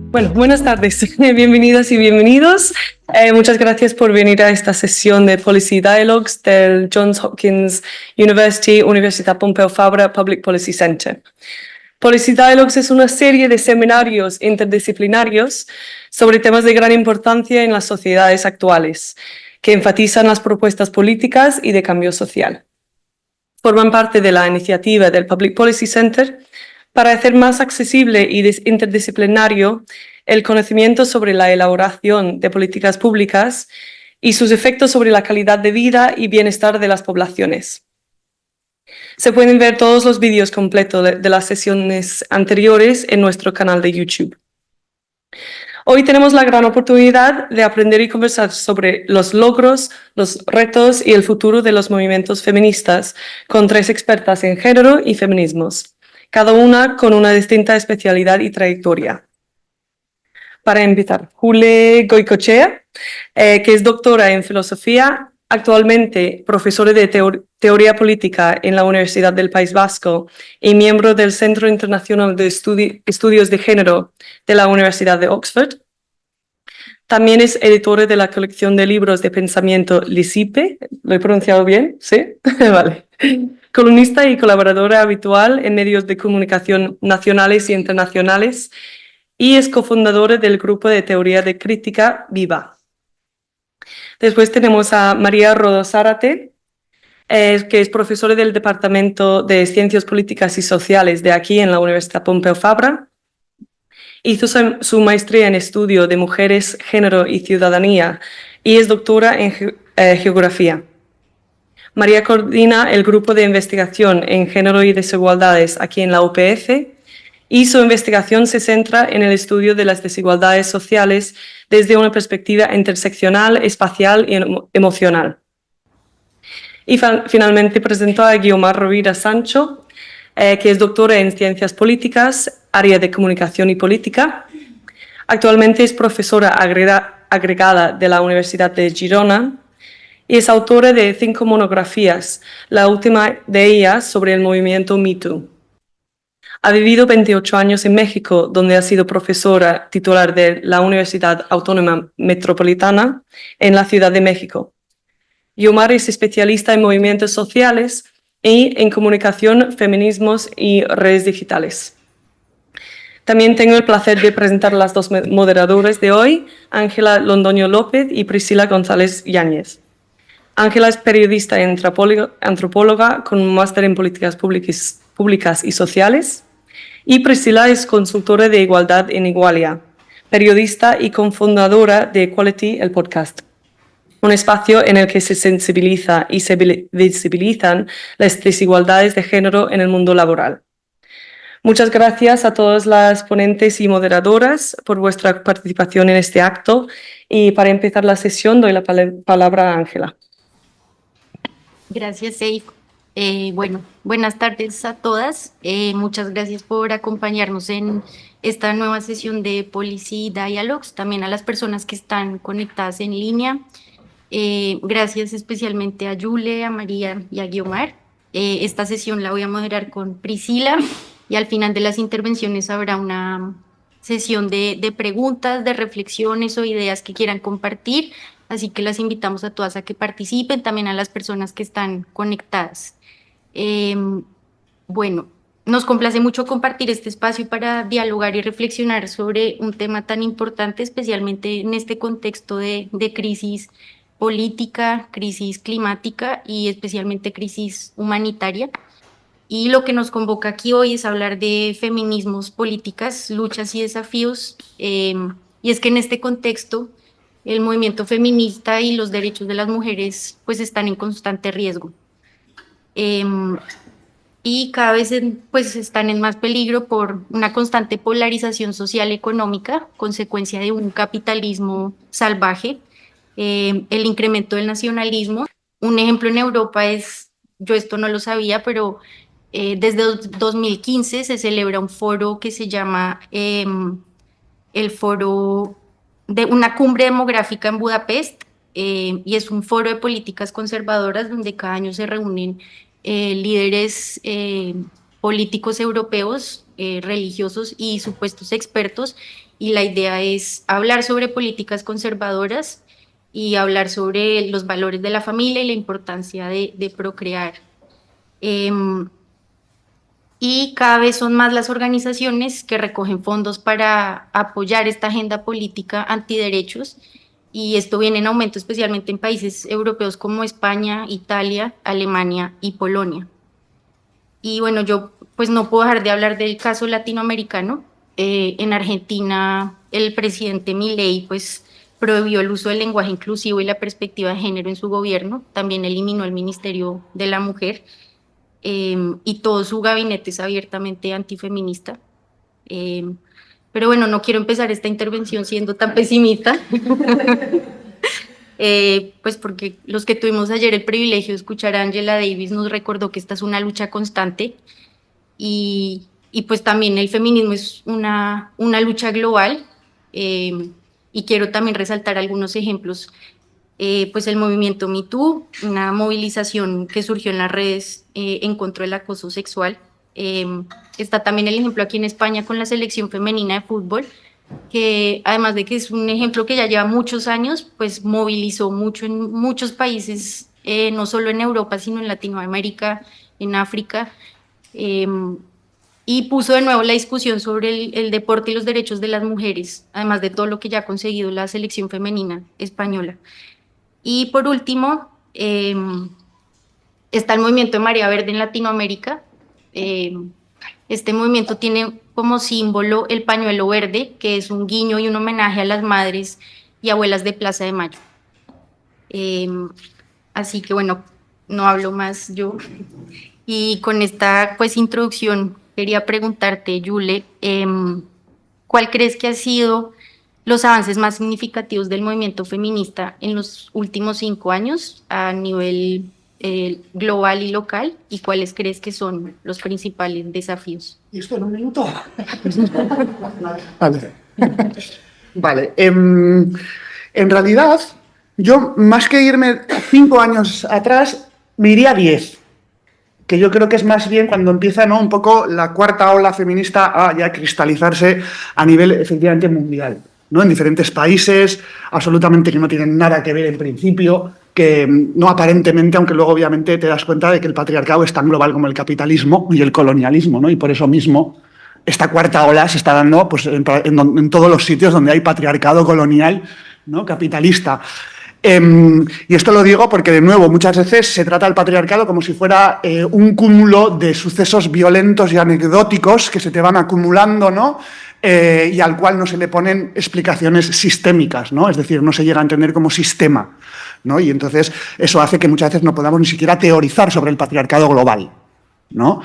Bueno, buenas tardes, bienvenidas y bienvenidos. Muchas gracias por venir a esta sesión de Policy Dialogues del Johns Hopkins University, Universitat Pompeu Fabra Public Policy Center. Policy Dialogues es una serie de seminarios interdisciplinarios sobre temas de gran importancia en las sociedades actuales, que enfatizan las propuestas políticas y de cambio social. Forman parte de la iniciativa del Public Policy Center para hacer más accesible y interdisciplinario el conocimiento sobre la elaboración de políticas públicas y sus efectos sobre la calidad de vida y bienestar de las poblaciones. Se pueden ver todos los vídeos completos de las sesiones anteriores en nuestro canal de YouTube. Hoy tenemos la gran oportunidad de aprender y conversar sobre los logros, los retos y el futuro de los movimientos feministas con 3 expertas en género y feminismos, cada una con una distinta especialidad y trayectoria. Para empezar, Jule Goicoechea, que es doctora en filosofía, actualmente profesora de teoría política en la Universidad del País Vasco y miembro del Centro Internacional de Estudios de Género de la Universidad de Oxford. También es editora de la colección de libros de pensamiento Lisipe. ¿Lo he pronunciado bien? ¿Sí? Vale. Columnista y colaboradora habitual en medios de comunicación nacionales y internacionales, y es cofundadora del grupo de teoría de crítica Viva. Después tenemos a María Rodó Zárate, que es profesora del Departamento de Ciencias Políticas y Sociales de aquí en la Universidad Pompeu Fabra. Hizo su maestría en estudio de mujeres, género y ciudadanía y es doctora en geografía. María coordina el grupo de investigación en género y desigualdades aquí en la UPF y su investigación se centra en el estudio de las desigualdades sociales desde una perspectiva interseccional, espacial y emocional. Y finalmente presento a Guiomar Rovira Sancho, que es doctora en Ciencias Políticas, área de Comunicación y Política. Actualmente es profesora agregada de la Universidad de Girona y es autora de 5 monografías, la última de ellas sobre el movimiento Me Too. Ha vivido 28 años en México, donde ha sido profesora titular de la Universidad Autónoma Metropolitana en la Ciudad de México. Guiomar es especialista en movimientos sociales y en comunicación, feminismos y redes digitales. También tengo el placer de presentar a las 2 moderadoras de hoy, Ángela Londoño López y Priscila González Yáñez. Ángela es periodista y antropóloga con un máster en políticas públicas y sociales. Y Priscila es consultora de igualdad en Igualia, periodista y cofundadora de Equality, el podcast, un espacio en el que se sensibiliza y se visibilizan las desigualdades de género en el mundo laboral. Muchas gracias a todas las ponentes y moderadoras por vuestra participación en este acto. Y para empezar la sesión doy la palabra a Ángela. Gracias, Seif. Bueno, buenas tardes a todas. Muchas gracias por acompañarnos en esta nueva sesión de Policy Dialogues, también a las personas que están conectadas en línea. Gracias especialmente a Yule, a María y a Guiomar. Esta sesión la voy a moderar con Priscila y al final de las intervenciones habrá una sesión de preguntas, de reflexiones o ideas que quieran compartir. Así que las invitamos a todas a que participen, también a las personas que están conectadas. Bueno, nos complace mucho compartir este espacio para dialogar y reflexionar sobre un tema tan importante, especialmente en este contexto de crisis política, crisis climática y especialmente crisis humanitaria. Y lo que nos convoca aquí hoy es hablar de feminismos, políticas, luchas y desafíos. Y es que en este contexto el movimiento feminista y los derechos de las mujeres pues están en constante riesgo. Y cada vez pues están en más peligro por una constante polarización social y económica, consecuencia de un capitalismo salvaje, el incremento del nacionalismo. Un ejemplo en Europa es, yo esto no lo sabía, pero Desde 2015 se celebra un foro que se llama el Foro de una cumbre demográfica en Budapest, y es un foro de políticas conservadoras donde cada año se reúnen líderes políticos europeos, religiosos y supuestos expertos, y la idea es hablar sobre políticas conservadoras y hablar sobre los valores de la familia y la importancia de procrear. Em, y cada vez son más las organizaciones que recogen fondos para apoyar esta agenda política antiderechos, y esto viene en aumento especialmente en países europeos como España, Italia, Alemania y Polonia. Y bueno, yo pues no puedo dejar de hablar del caso latinoamericano. En Argentina, el presidente Milei pues prohibió el uso del lenguaje inclusivo y la perspectiva de género en su gobierno. También eliminó el Ministerio de la Mujer, y todo su gabinete es abiertamente antifeminista. Eh, pero bueno, no quiero empezar esta intervención siendo tan pesimista, pues porque los que tuvimos ayer el privilegio de escuchar a Angela Davis nos recordó que esta es una lucha constante, y pues también el feminismo es una lucha global, y quiero también resaltar algunos ejemplos. Pues el movimiento Me Too, una movilización que surgió en las redes en contra del acoso sexual. Está también el ejemplo aquí en España con la selección femenina de fútbol, que además de que es un ejemplo que ya lleva muchos años, pues movilizó mucho en muchos países, no solo en Europa, sino en Latinoamérica, en África, eh, y puso de nuevo la discusión sobre el deporte y los derechos de las mujeres, además de todo lo que ya ha conseguido la selección femenina española. Y por último, está el movimiento de Marea Verde en Latinoamérica. Este movimiento tiene como símbolo el pañuelo verde, que es un guiño y un homenaje a las madres y abuelas de Plaza de Mayo. Así que bueno, no hablo más yo. Y con esta pues introducción quería preguntarte, Yule, ¿cuál crees que ha sido los avances más significativos del movimiento feminista en los últimos 5 años a nivel global y local, y cuáles crees que son los principales desafíos? ¿Y esto en un minuto? Vale. Vale. En realidad, yo más que irme 5 años atrás, me iría 10. Que yo creo que es más bien cuando empieza, ¿no?, un poco la cuarta ola feminista a ya cristalizarse a nivel efectivamente mundial, ¿no? En diferentes países, absolutamente que no tienen nada que ver en principio, que no aparentemente, aunque luego obviamente te das cuenta de que el patriarcado es tan global como el capitalismo y el colonialismo, ¿no? Y por eso mismo esta cuarta ola se está dando pues, en todos los sitios donde hay patriarcado colonial, ¿no?, capitalista. Y esto lo digo porque, de nuevo, muchas veces se trata al patriarcado como si fuera un cúmulo de sucesos violentos y anecdóticos que se te van acumulando, ¿no? Y al cual no se le ponen explicaciones sistémicas, ¿no? Es decir, no se llega a entender como sistema, ¿no? Y entonces eso hace que muchas veces no podamos ni siquiera teorizar sobre el patriarcado global, ¿no?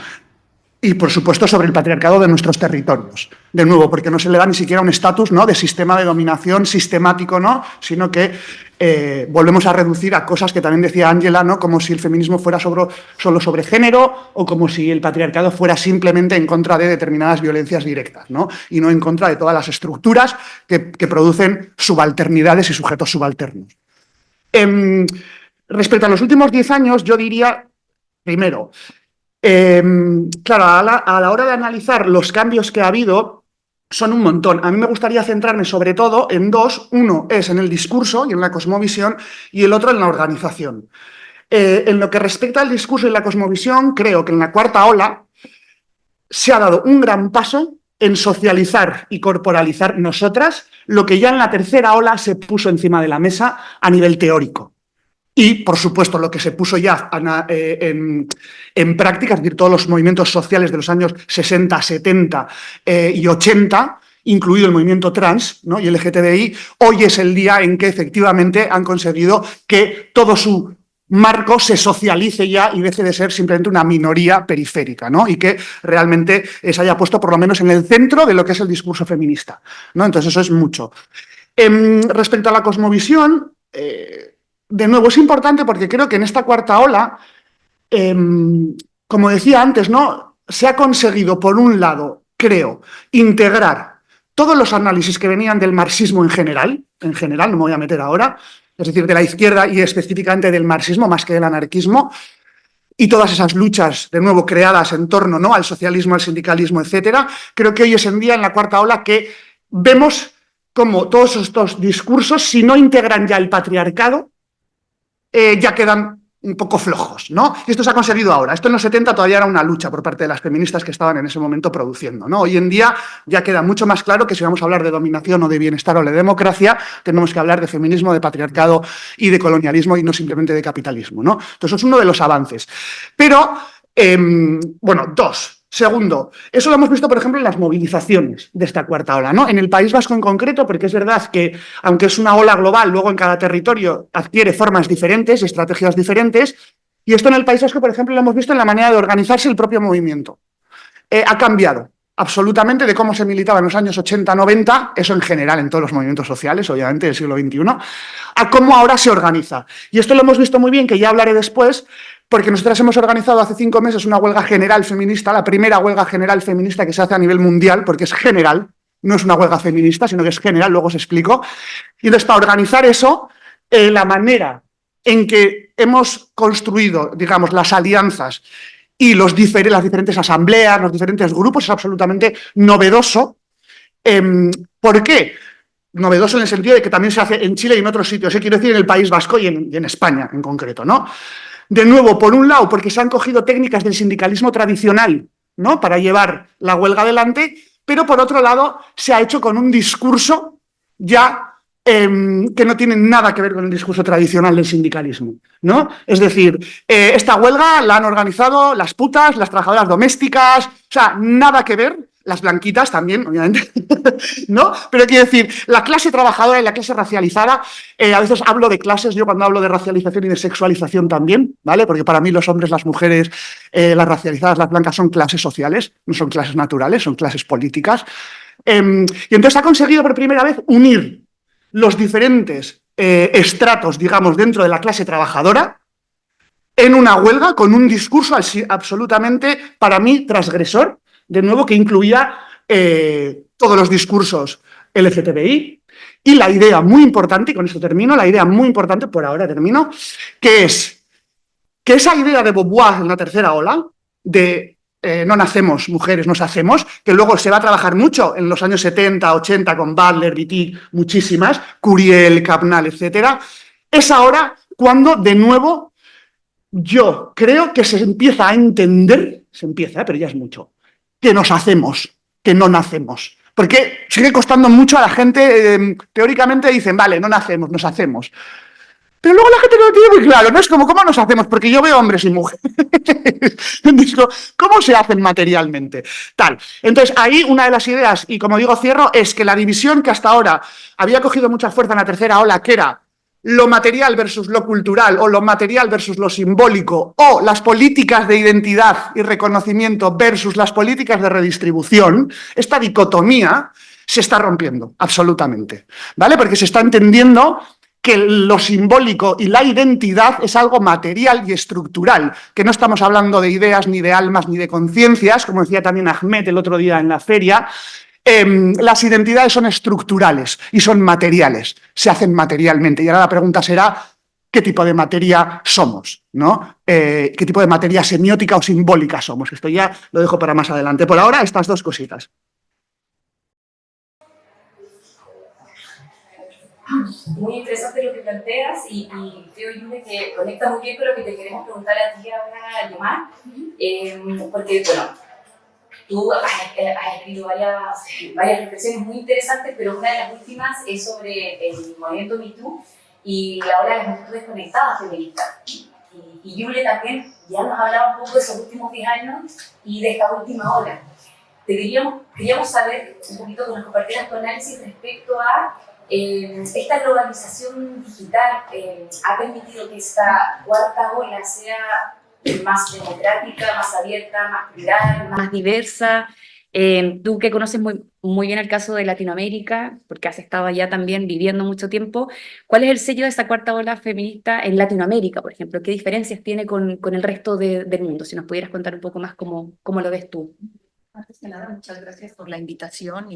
Y, por supuesto, sobre el patriarcado de nuestros territorios. De nuevo, porque no se le da ni siquiera un estatus, ¿no?, de sistema de dominación sistemático, ¿no?, sino que volvemos a reducir a cosas que también decía Angela, ¿no?, como si el feminismo fuera solo sobre género, o como si el patriarcado fuera simplemente en contra de determinadas violencias directas, ¿no?, y no en contra de todas las estructuras que producen subalternidades y sujetos subalternos. Respecto a los últimos 10 años, yo diría, primero, claro, a la hora de analizar los cambios que ha habido, son un montón. A mí me gustaría centrarme sobre todo en dos. Uno es en el discurso y en la cosmovisión, y el otro en la organización. En lo que respecta al discurso y la cosmovisión, creo que en la cuarta ola se ha dado un gran paso en socializar y corporalizar nosotras lo que ya en la tercera ola se puso encima de la mesa a nivel teórico. Y, por supuesto, lo que se puso ya en práctica, es decir, todos los movimientos sociales de los años 60, 70 y 80, incluido el movimiento trans, ¿no?, y el LGTBI, hoy es el día en que efectivamente han conseguido que todo su marco se socialice ya y deje de ser simplemente una minoría periférica, ¿no?, y que realmente se haya puesto por lo menos en el centro de lo que es el discurso feminista, ¿no? Entonces eso es mucho. Respecto a la cosmovisión, de nuevo, es importante porque creo que en esta cuarta ola, como decía antes, ¿no? Se ha conseguido, por un lado, creo, integrar todos los análisis que venían del marxismo en general, no me voy a meter ahora, es decir, de la izquierda y específicamente del marxismo más que del anarquismo, y todas esas luchas, de nuevo, creadas en torno, ¿no?, al socialismo, al sindicalismo, etcétera. Creo que hoy es en día, en la cuarta ola, que vemos cómo todos estos discursos, si no integran ya el patriarcado, ya quedan un poco flojos, ¿no? Y esto se ha conseguido ahora. Esto en los 70 todavía era una lucha por parte de las feministas que estaban en ese momento produciendo, ¿no? Hoy en día ya queda mucho más claro que si vamos a hablar de dominación o de bienestar o de democracia, tenemos que hablar de feminismo, de patriarcado y de colonialismo y no simplemente de capitalismo, ¿no? Entonces, eso es uno de los avances. Pero, bueno, dos. Segundo, eso lo hemos visto, por ejemplo, en las movilizaciones de esta cuarta ola, ¿no? En el País Vasco en concreto, porque es verdad que, aunque es una ola global, luego en cada territorio adquiere formas diferentes y estrategias diferentes, y esto en el País Vasco, por ejemplo, lo hemos visto en la manera de organizarse el propio movimiento. Ha cambiado absolutamente de cómo se militaba en los años 80-90, eso en general en todos los movimientos sociales, obviamente, del siglo XXI, a cómo ahora se organiza. Y esto lo hemos visto muy bien, que ya hablaré después, porque nosotras hemos organizado hace 5 meses una huelga general feminista, la primera huelga general feminista que se hace a nivel mundial, porque es general, no es una huelga feminista, sino que es general, luego os explico. Y entonces, para organizar eso, la manera en que hemos construido, digamos, las alianzas y las diferentes asambleas, los diferentes grupos, es absolutamente novedoso. ¿Por qué? Novedoso en el sentido de que también se hace en Chile y en otros sitios, quiero decir en el País Vasco y en España en concreto, ¿no? De nuevo, por un lado, porque se han cogido técnicas del sindicalismo tradicional, ¿no?, para llevar la huelga adelante, pero por otro lado se ha hecho con un discurso ya que no tiene nada que ver con el discurso tradicional del sindicalismo, ¿no? Es decir, esta huelga la han organizado las putas, las trabajadoras domésticas, o sea, nada que ver. Las blanquitas también, obviamente, ¿no? Pero quiero decir, la clase trabajadora y la clase racializada, a veces hablo de clases, yo cuando hablo de racialización y de sexualización también, ¿vale? Porque para mí los hombres, las mujeres, las racializadas, las blancas son clases sociales, no son clases naturales, son clases políticas. Y entonces ha conseguido por primera vez unir los diferentes estratos, digamos, dentro de la clase trabajadora en una huelga con un discurso absolutamente, para mí, transgresor, de nuevo, que incluía todos los discursos LGTBI y la idea muy importante, y con esto termino, la idea muy importante, por ahora termino, que es que esa idea de Beauvoir en la tercera ola, de no nacemos mujeres, nos hacemos, que luego se va a trabajar mucho en los años 70, 80 con Butler, Wittig, muchísimas, Curiel, Capnal, etcétera, es ahora cuando, de nuevo, yo creo que se empieza a entender, pero ya es mucho, que nos hacemos, que no nacemos. Porque sigue costando mucho a la gente, teóricamente dicen, vale, no nacemos, nos hacemos. Pero luego la gente no lo tiene muy claro, ¿no? Es como, ¿cómo nos hacemos? Porque yo veo hombres y mujeres. Digo, ¿cómo se hacen materialmente? Tal. Entonces, ahí una de las ideas, y como digo, cierro, es que la división que hasta ahora había cogido mucha fuerza en la tercera ola, que era lo material versus lo cultural, o lo material versus lo simbólico, o las políticas de identidad y reconocimiento versus las políticas de redistribución, esta dicotomía se está rompiendo, absolutamente, ¿vale? Porque se está entendiendo que lo simbólico y la identidad es algo material y estructural, que no estamos hablando de ideas, ni de almas, ni de conciencias, como decía también Ahmed el otro día en la feria. Las identidades son estructurales y son materiales, se hacen materialmente. Y ahora la pregunta será, ¿qué tipo de materia somos? ¿No? ¿Qué tipo de materia semiótica o simbólica somos? Esto ya lo dejo para más adelante. Por ahora, estas dos cositas. Muy interesante lo que planteas y creo, Yune, que conecta muy bien con lo que te queremos preguntar a ti ahora, Yomar, porque, bueno, tú has escrito varias reflexiones muy interesantes, pero una de las últimas es sobre el movimiento Me Too y la hora de las multitudes conectadas feministas. Y Yule también ya nos hablaba un poco de esos últimos 10 años y de esta última ola. Queríamos saber un poquito que nos compartieras tu análisis respecto a esta globalización digital. Ha permitido que esta cuarta ola sea más democrática, más abierta, más plural, más diversa, Tú que conoces muy bien el caso de Latinoamérica, porque has estado allá también viviendo mucho tiempo, ¿cuál es el sello de esa cuarta ola feminista en Latinoamérica, por ejemplo? ¿Qué diferencias tiene con el resto del mundo? Si nos pudieras contar un poco más cómo lo ves tú. Antes que nada, muchas gracias por la invitación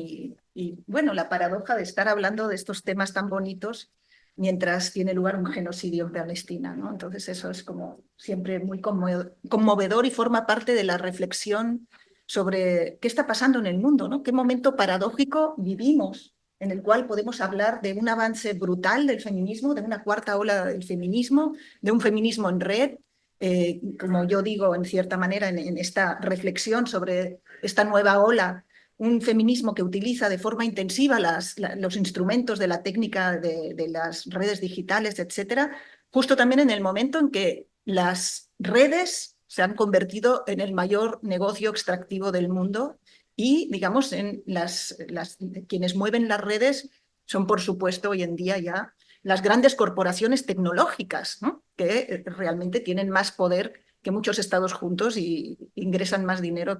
bueno, la paradoja de estar hablando de estos temas tan bonitos mientras tiene lugar un genocidio en Palestina, ¿no? Entonces eso es como siempre muy conmovedor y forma parte de la reflexión sobre qué está pasando en el mundo, ¿no? Qué momento paradójico vivimos en el cual podemos hablar de un avance brutal del feminismo, de una cuarta ola del feminismo, de un feminismo en red, como yo digo, en cierta manera, en esta reflexión sobre esta nueva ola, un feminismo que utiliza de forma intensiva los instrumentos de la técnica de las redes digitales, etcétera, justo también en el momento en que las redes se han convertido en el mayor negocio extractivo del mundo y, digamos, quienes mueven las redes son, por supuesto, hoy en día ya las grandes corporaciones tecnológicas, ¿no? Que realmente tienen más poder que muchos estados juntos y ingresan más dinero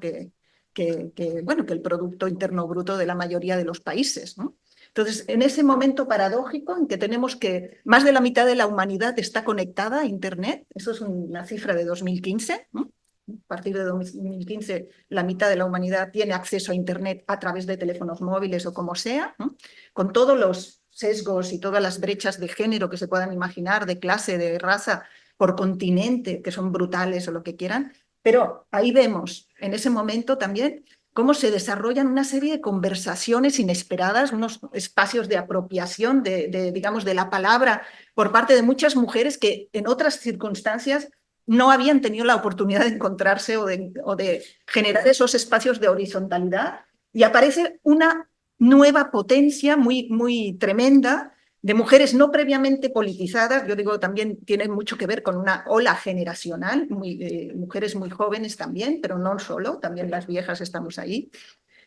bueno, que el Producto Interno Bruto de la mayoría de los países, ¿no? Entonces, en ese momento paradójico en que tenemos que más de la mitad de la humanidad está conectada a Internet, eso es una cifra de 2015, ¿no? A partir de 2015 la mitad de la humanidad tiene acceso a Internet a través de teléfonos móviles o como sea, ¿no? Con todos los sesgos y todas las brechas de género que se puedan imaginar, de clase, de raza, por continente, que son brutales o lo que quieran, pero ahí vemos en ese momento también cómo se desarrollan una serie de conversaciones inesperadas, unos espacios de apropiación digamos, de la palabra por parte de muchas mujeres que en otras circunstancias no habían tenido la oportunidad de encontrarse o de generar esos espacios de horizontalidad, y aparece una nueva potencia muy, muy tremenda de mujeres no previamente politizadas. Yo digo, también tiene mucho que ver con una ola generacional, mujeres muy jóvenes también, pero no solo, también las viejas estamos ahí,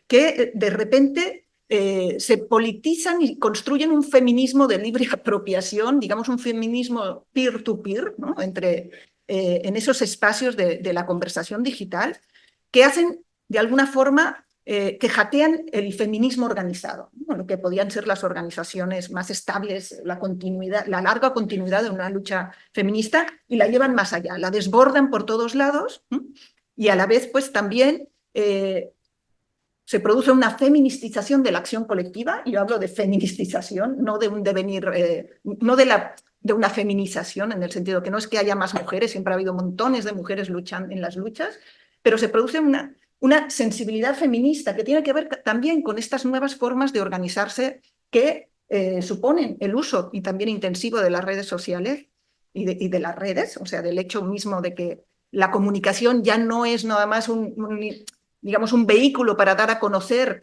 que de repente se politizan y construyen un feminismo de libre apropiación, digamos un feminismo peer-to-peer, ¿no? En esos espacios de la conversación digital, que hacen de alguna forma que jatean el feminismo organizado, ¿no? Lo que podían ser las organizaciones más estables, la larga continuidad de una lucha feminista, y la llevan más allá, la desbordan por todos lados, ¿no? Y a la vez pues también se produce una feministización de la acción colectiva. Yo hablo de feministización, no de un devenir, no de una feminización, en el sentido que no es que haya más mujeres, siempre ha habido montones de mujeres luchando en las luchas, pero se produce una sensibilidad feminista que tiene que ver también con estas nuevas formas de organizarse que suponen el uso y también intensivo de las redes sociales y de las redes, o sea, del hecho mismo de que la comunicación ya no es nada más digamos, un vehículo para dar a conocer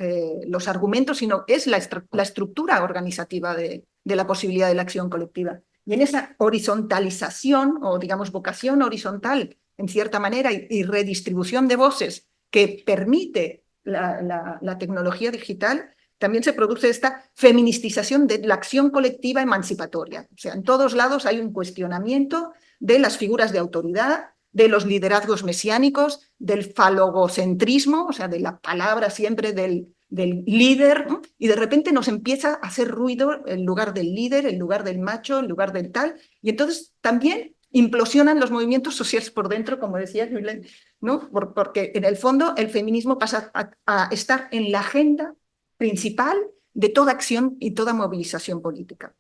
los argumentos, sino es la estructura organizativa de la posibilidad de la acción colectiva. Y en esa horizontalización, o digamos vocación horizontal, en cierta manera, y redistribución de voces que permite la tecnología digital, también se produce esta feministización de la acción colectiva emancipatoria. O sea, en todos lados hay un cuestionamiento de las figuras de autoridad, de los liderazgos mesiánicos, del falogocentrismo, o sea, de la palabra siempre del líder, ¿no? Y de repente nos empieza a hacer ruido el lugar del líder, el lugar del macho, el lugar del tal, y entonces también implosionan los movimientos sociales por dentro, como decía Julen, ¿no? Porque en el fondo el feminismo pasa a estar en la agenda principal de toda acción y toda movilización política.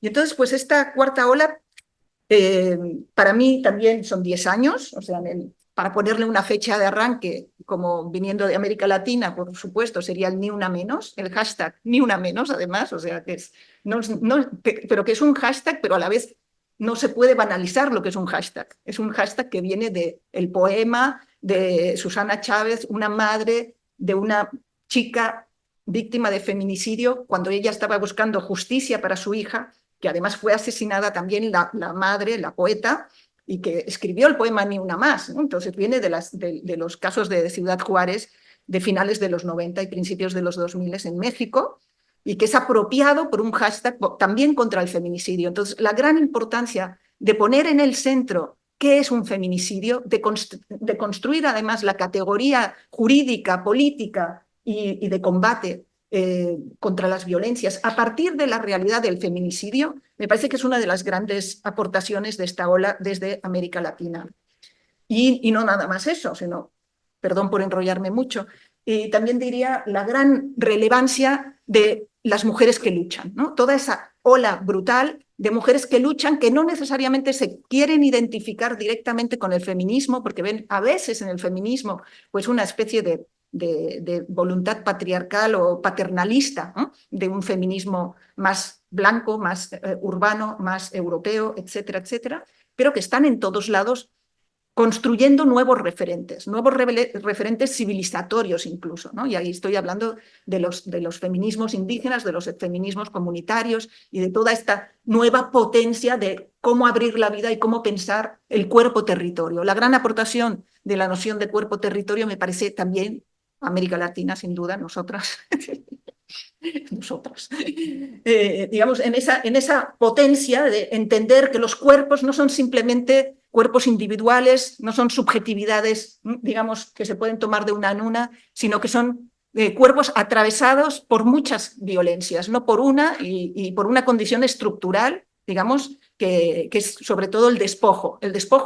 Y entonces, pues esta cuarta ola, para mí también son 10 años, o sea, para ponerle una fecha de arranque, como viniendo de América Latina, por supuesto, sería el ni una menos, el hashtag ni una menos, además, o sea, que es, pero que es un hashtag, pero a la vez no se puede banalizar lo que es un hashtag. Es un hashtag que viene del poema de Susana Chávez, una madre de una chica víctima de feminicidio, cuando ella estaba buscando justicia para su hija, que además fue asesinada también la madre, la poeta, y que escribió el poema Ni una más, ¿no? Entonces viene de los casos de Ciudad Juárez de finales de los 90 y principios de los 2000 en México, y que es apropiado por un hashtag también contra el feminicidio. Entonces, la gran importancia de poner en el centro qué es un feminicidio, de construir además la categoría jurídica, política y de combate contra las violencias a partir de la realidad del feminicidio, me parece que es una de las grandes aportaciones de esta ola desde América Latina. Y no nada más eso, sino, perdón por enrollarme mucho, también diría la gran relevancia de las mujeres que luchan, ¿no? Toda esa ola brutal de mujeres que luchan, que no necesariamente se quieren identificar directamente con el feminismo, porque ven a veces en el feminismo pues una especie de voluntad patriarcal o paternalista, ¿no? De un feminismo más blanco, más urbano, más europeo, etcétera, etcétera, pero que están en todos lados construyendo nuevos referentes civilizatorios incluso, ¿no? Y ahí estoy hablando de los feminismos indígenas, de los feminismos comunitarios y de toda esta nueva potencia de cómo abrir la vida y cómo pensar el cuerpo-territorio. La gran aportación de la noción de cuerpo-territorio me parece también América Latina, sin duda, nosotras. Digamos, en esa potencia de entender que los cuerpos no son simplemente cuerpos individuales, no son subjetividades, digamos, que se pueden tomar de una en una, sino que son cuerpos atravesados por muchas violencias, no por una y por una condición estructural, digamos, que es sobre todo el despojo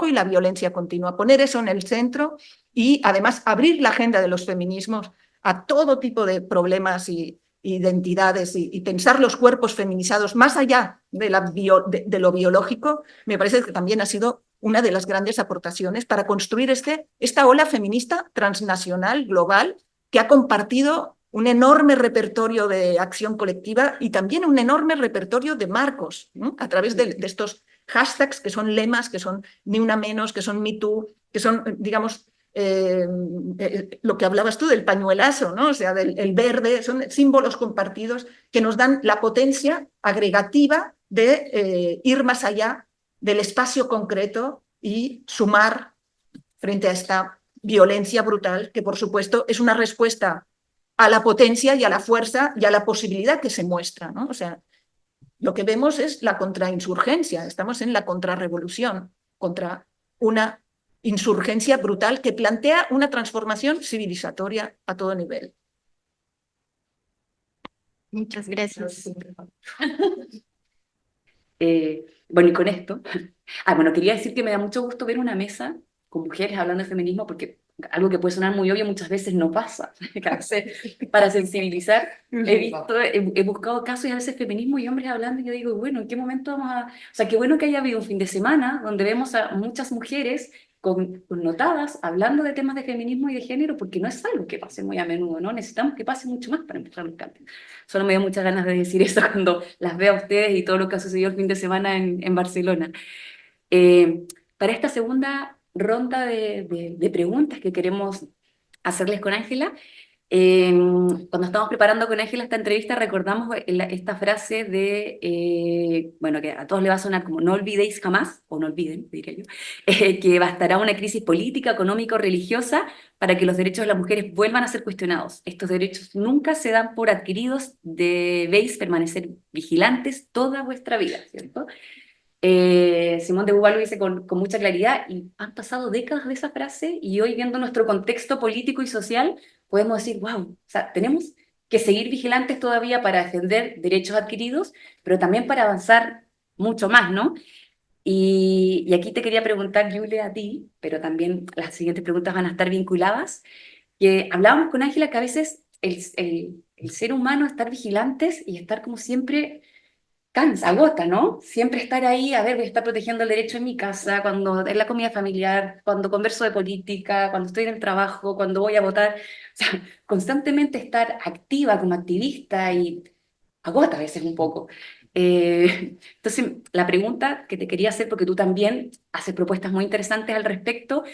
y la violencia continua. Poner eso en el centro y además abrir la agenda de los feminismos a todo tipo de problemas y identidades y pensar los cuerpos feminizados más allá de lo biológico, me parece que también ha sido una de las grandes aportaciones para construir esta ola feminista transnacional, global, que ha compartido un enorme repertorio de acción colectiva y también un enorme repertorio de marcos, ¿no? A través de estos hashtags que son lemas, que son ni una menos, que son MeToo, que son, digamos, lo que hablabas tú del pañuelazo, ¿no? O sea, el verde, son símbolos compartidos que nos dan la potencia agregativa de ir más allá del espacio concreto y sumar frente a esta violencia brutal, que por supuesto es una respuesta a la potencia y a la fuerza y a la posibilidad que se muestra, ¿no? O sea, lo que vemos es la contrainsurgencia, estamos en la contrarrevolución contra una insurgencia brutal que plantea una transformación civilizatoria a todo nivel. Muchas gracias. Bueno, y con esto, bueno, quería decir que me da mucho gusto ver una mesa con mujeres hablando de feminismo, porque algo que puede sonar muy obvio muchas veces no pasa. Para sensibilizar, he buscado casos y a veces feminismo y hombres hablando y yo digo, bueno, ¿en qué momento vamos a...? O sea, qué bueno que haya habido un fin de semana donde vemos a muchas mujeres connotadas hablando de temas de feminismo y de género, porque no es algo que pase muy a menudo, ¿no? Necesitamos que pase mucho más para empezar los cambios. Solo me dio muchas ganas de decir eso cuando las veo a ustedes y todo lo que ha sucedido el fin de semana en Barcelona. Para esta segunda ronda de preguntas que queremos hacerles con Ángela, cuando estamos preparando con Ángela esta entrevista recordamos esta frase bueno, que a todos le va a sonar como no olvidéis jamás, o no olviden, diría yo, que bastará una crisis política, económica o religiosa para que los derechos de las mujeres vuelvan a ser cuestionados. Estos derechos nunca se dan por adquiridos, debéis permanecer vigilantes toda vuestra vida, ¿cierto? Simone de Beauvoir lo dice con mucha claridad y han pasado décadas de esa frase y hoy viendo nuestro contexto político y social podemos decir, wow, o sea, tenemos que seguir vigilantes todavía para defender derechos adquiridos, pero también para avanzar mucho más, ¿no? Y aquí te quería preguntar, Julia, a ti, pero también las siguientes preguntas van a estar vinculadas, que hablábamos con Ángela que a veces el ser humano estar vigilantes y estar como siempre cansa, agota, ¿no? Siempre estar ahí, a ver, voy a estar protegiendo el derecho en mi casa, cuando es la comida familiar, cuando converso de política, cuando estoy en el trabajo, cuando voy a votar. O sea, constantemente estar activa como activista y agota a veces un poco. Entonces, la pregunta que te quería hacer, porque tú también haces propuestas muy interesantes al respecto,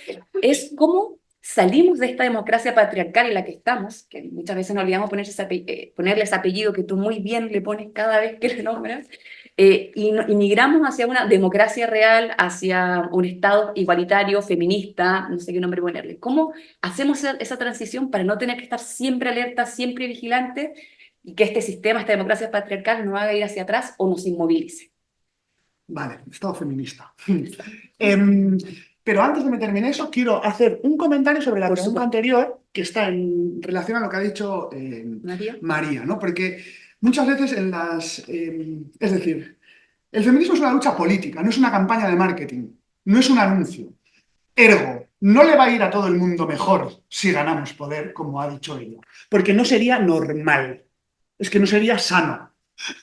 es cómo salimos de esta democracia patriarcal en la que estamos, que muchas veces nos olvidamos ponerle ese apellido que tú muy bien le pones cada vez que le nombras, y migramos hacia una democracia real, hacia un Estado igualitario, feminista, no sé qué nombre ponerle. ¿Cómo hacemos esa transición para no tener que estar siempre alerta, siempre vigilante, y que este sistema, esta democracia patriarcal nos haga ir hacia atrás o nos inmovilice? Vale, Estado feminista. Pero antes de meterme en eso, quiero hacer un comentario sobre la pregunta anterior, que está en relación a lo que ha dicho María, ¿no? Porque muchas veces es decir, el feminismo es una lucha política, no es una campaña de marketing, no es un anuncio. Ergo, no le va a ir a todo el mundo mejor si ganamos poder, como ha dicho ella, porque no sería normal, es que no sería sano.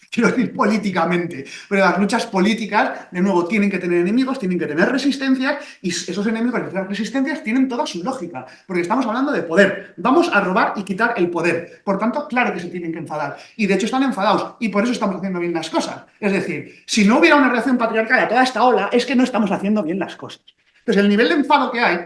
Quiero decir políticamente, pero las luchas políticas, de nuevo, tienen que tener enemigos, tienen que tener resistencias, y esos enemigos y esas resistencias tienen toda su lógica, porque estamos hablando de poder. Vamos a robar y quitar el poder. Por tanto, claro que se tienen que enfadar. Y de hecho están enfadados, y por eso estamos haciendo bien las cosas. Es decir, si no hubiera una reacción patriarcal a toda esta ola, es que no estamos haciendo bien las cosas. Entonces, el nivel de enfado que hay,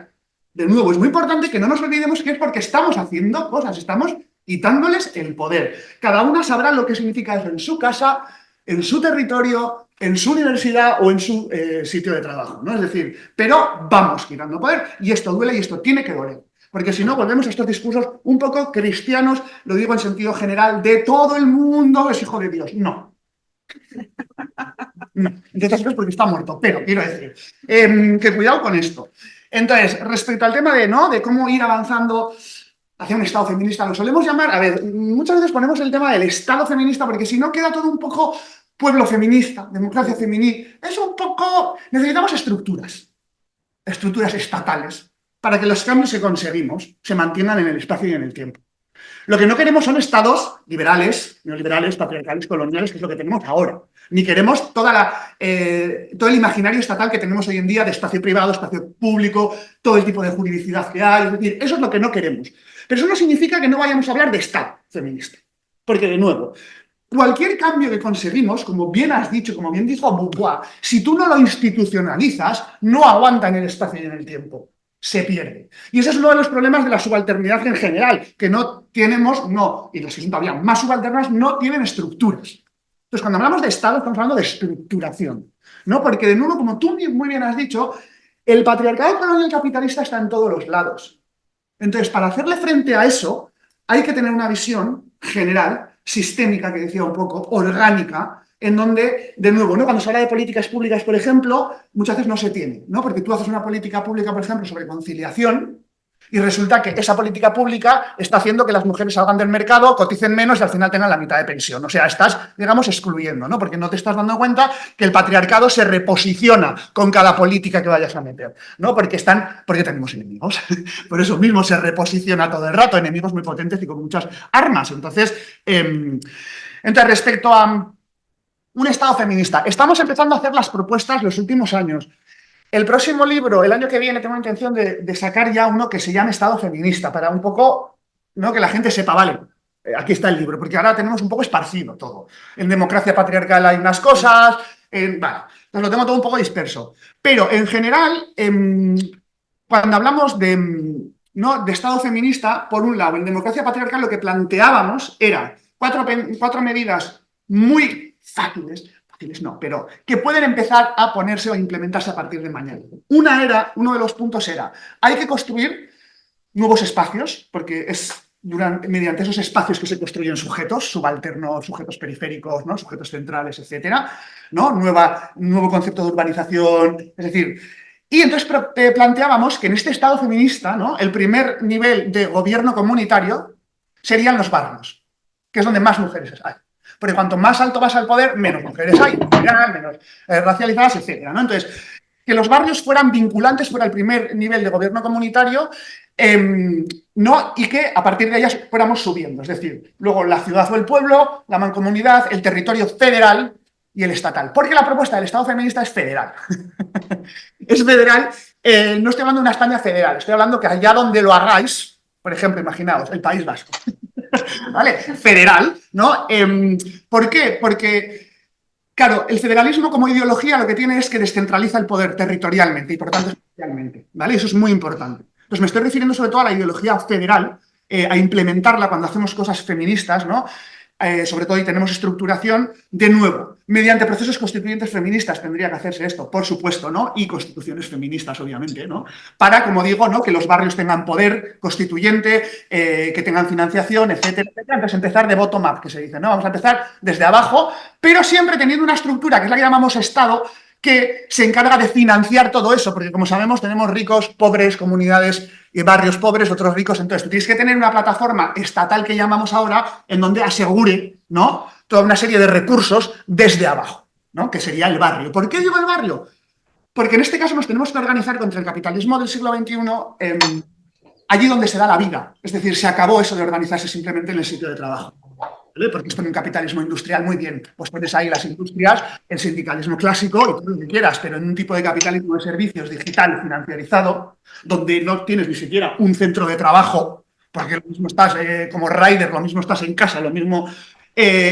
de nuevo, es muy importante que no nos olvidemos que es porque estamos haciendo cosas, estamos quitándoles el poder. Cada una sabrá lo que significa eso en su casa, en su territorio, en su universidad o en su sitio de trabajo, ¿no? Es decir, pero vamos quitando poder y esto duele y esto tiene que doler. Porque si no, volvemos a estos discursos un poco cristianos, lo digo en sentido general, de todo el mundo es hijo de Dios. No. No, entre otras cosas porque está muerto, pero quiero decir, que cuidado con esto. Entonces, respecto al tema de cómo ir avanzando hacia un Estado feminista, lo solemos llamar, a ver, muchas veces ponemos el tema del Estado feminista porque si no queda todo un poco pueblo feminista, democracia feminista, es un poco, necesitamos estructuras estatales para que los cambios que conseguimos se mantengan en el espacio y en el tiempo. Lo que no queremos son estados liberales, neoliberales, patriarcales, coloniales, que es lo que tenemos ahora. Ni queremos todo el imaginario estatal que tenemos hoy en día de espacio privado, espacio público, todo el tipo de juridicidad que hay. Es decir, eso es lo que no queremos. Pero eso no significa que no vayamos a hablar de Estado feminista. Porque, de nuevo, cualquier cambio que conseguimos, como bien has dicho, como bien dijo Beauvoir, si tú no lo institucionalizas, no aguanta en el espacio y en el tiempo. Se pierde. Y ese es uno de los problemas de la subalternidad en general, que no tenemos, y los que son todavía más subalternas, no tienen estructuras. Entonces, cuando hablamos de Estado, estamos hablando de estructuración, ¿no? Porque, de nuevo, como tú muy bien has dicho, el patriarcado colonial capitalista está en todos los lados. Entonces, para hacerle frente a eso, hay que tener una visión general, sistémica, que decía un poco, orgánica, en donde, de nuevo, ¿no? Cuando se habla de políticas públicas, por ejemplo, muchas veces no se tiene, ¿no? Porque tú haces una política pública, por ejemplo, sobre conciliación y resulta que esa política pública está haciendo que las mujeres salgan del mercado, coticen menos y al final tengan la mitad de pensión. O sea, estás, digamos, excluyendo, ¿no? Porque no te estás dando cuenta que el patriarcado se reposiciona con cada política que vayas a meter, ¿no? Porque tenemos enemigos. Por eso mismo se reposiciona todo el rato, enemigos muy potentes y con muchas armas. Entonces, respecto a un Estado feminista. Estamos empezando a hacer las propuestas los últimos años. El próximo libro, el año que viene, tengo intención de sacar ya uno que se llame Estado feminista, para un poco, ¿no? Que la gente sepa, vale, aquí está el libro, porque ahora tenemos un poco esparcido todo. En democracia patriarcal hay unas cosas, vale, nos lo tengo todo un poco disperso. Pero en general, cuando hablamos de Estado feminista, por un lado, en democracia patriarcal lo que planteábamos era cuatro medidas muy fáciles no, pero que pueden empezar a ponerse o implementarse a partir de mañana. Uno de los puntos era, hay que construir nuevos espacios, porque es mediante esos espacios que se construyen sujetos, subalternos, sujetos periféricos, ¿no? Sujetos centrales, etcétera, ¿no? Nuevo concepto de urbanización, es decir. Y entonces planteábamos que en este Estado feminista, ¿no? El primer nivel de gobierno comunitario serían los barrios, que es donde más mujeres hay. Porque cuanto más alto vas al poder, menos mujeres hay, menos racializadas, etcétera, ¿no? Entonces, que los barrios fueran vinculantes, fuera el primer nivel de gobierno comunitario, ¿no? Y que a partir de ellas fuéramos subiendo. Es decir, luego la ciudad o el pueblo, la mancomunidad, el territorio federal y el estatal. Porque la propuesta del Estado feminista es federal. Es federal, no estoy hablando de una España federal, estoy hablando que allá donde lo hagáis, por ejemplo, imaginaos, el País Vasco. ¿Vale? Federal, ¿no? ¿Por qué? Porque, claro, el federalismo como ideología lo que tiene es que descentraliza el poder territorialmente y, por tanto, socialmente, ¿vale? Eso es muy importante. Entonces, me estoy refiriendo sobre todo a la ideología federal, a implementarla cuando hacemos cosas feministas, ¿no? Sobre todo y tenemos estructuración, de nuevo, mediante procesos constituyentes feministas tendría que hacerse esto, por supuesto, ¿no? Y constituciones feministas, obviamente, ¿no? Para, como digo, ¿no? Que los barrios tengan poder constituyente, que tengan financiación, etcétera, etcétera. Entonces, empezar de bottom-up, que se dice, ¿no? Vamos a empezar desde abajo, pero siempre teniendo una estructura, que es la que llamamos Estado, que se encarga de financiar todo eso, porque como sabemos tenemos ricos, pobres, comunidades y barrios pobres, otros ricos. Entonces tú tienes que tener una plataforma estatal que llamamos ahora en donde asegure, ¿no?, toda una serie de recursos desde abajo, ¿no?, que sería el barrio. ¿Por qué digo el barrio? Porque en este caso nos tenemos que organizar contra el capitalismo del siglo XXI allí donde se da la vida. Es decir, se acabó eso de organizarse simplemente en el sitio de trabajo. ¿Vale? Porque esto en un capitalismo industrial, muy bien, pues pones ahí las industrias, el sindicalismo clásico y todo lo que quieras, pero en un tipo de capitalismo de servicios digital financiarizado, donde no tienes ni siquiera un centro de trabajo, porque lo mismo estás como rider, lo mismo estás en casa, lo mismo...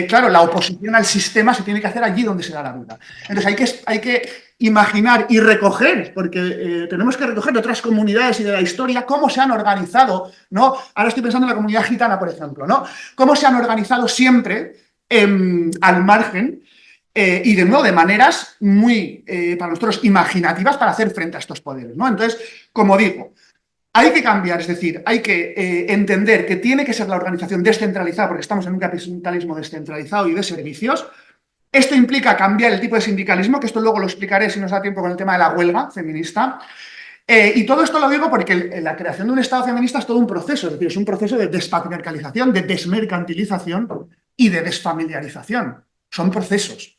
claro, la oposición al sistema se tiene que hacer allí donde se da la vida. Entonces hay que imaginar y recoger, porque tenemos que recoger de otras comunidades y de la historia cómo se han organizado, ¿no? Ahora estoy pensando en la comunidad gitana, por ejemplo, ¿no? Cómo se han organizado siempre al margen y de nuevo de maneras muy, para nosotros, imaginativas para hacer frente a estos poderes, ¿no? Entonces, como digo, hay que cambiar, es decir, hay que entender que tiene que ser la organización descentralizada, porque estamos en un capitalismo descentralizado y de servicios. Esto implica cambiar el tipo de sindicalismo, que esto luego lo explicaré si nos da tiempo con el tema de la huelga feminista. Y todo esto lo digo porque la creación de un Estado feminista es todo un proceso, es decir, es un proceso de despatriarcalización, de desmercantilización y de desfamiliarización. Son procesos.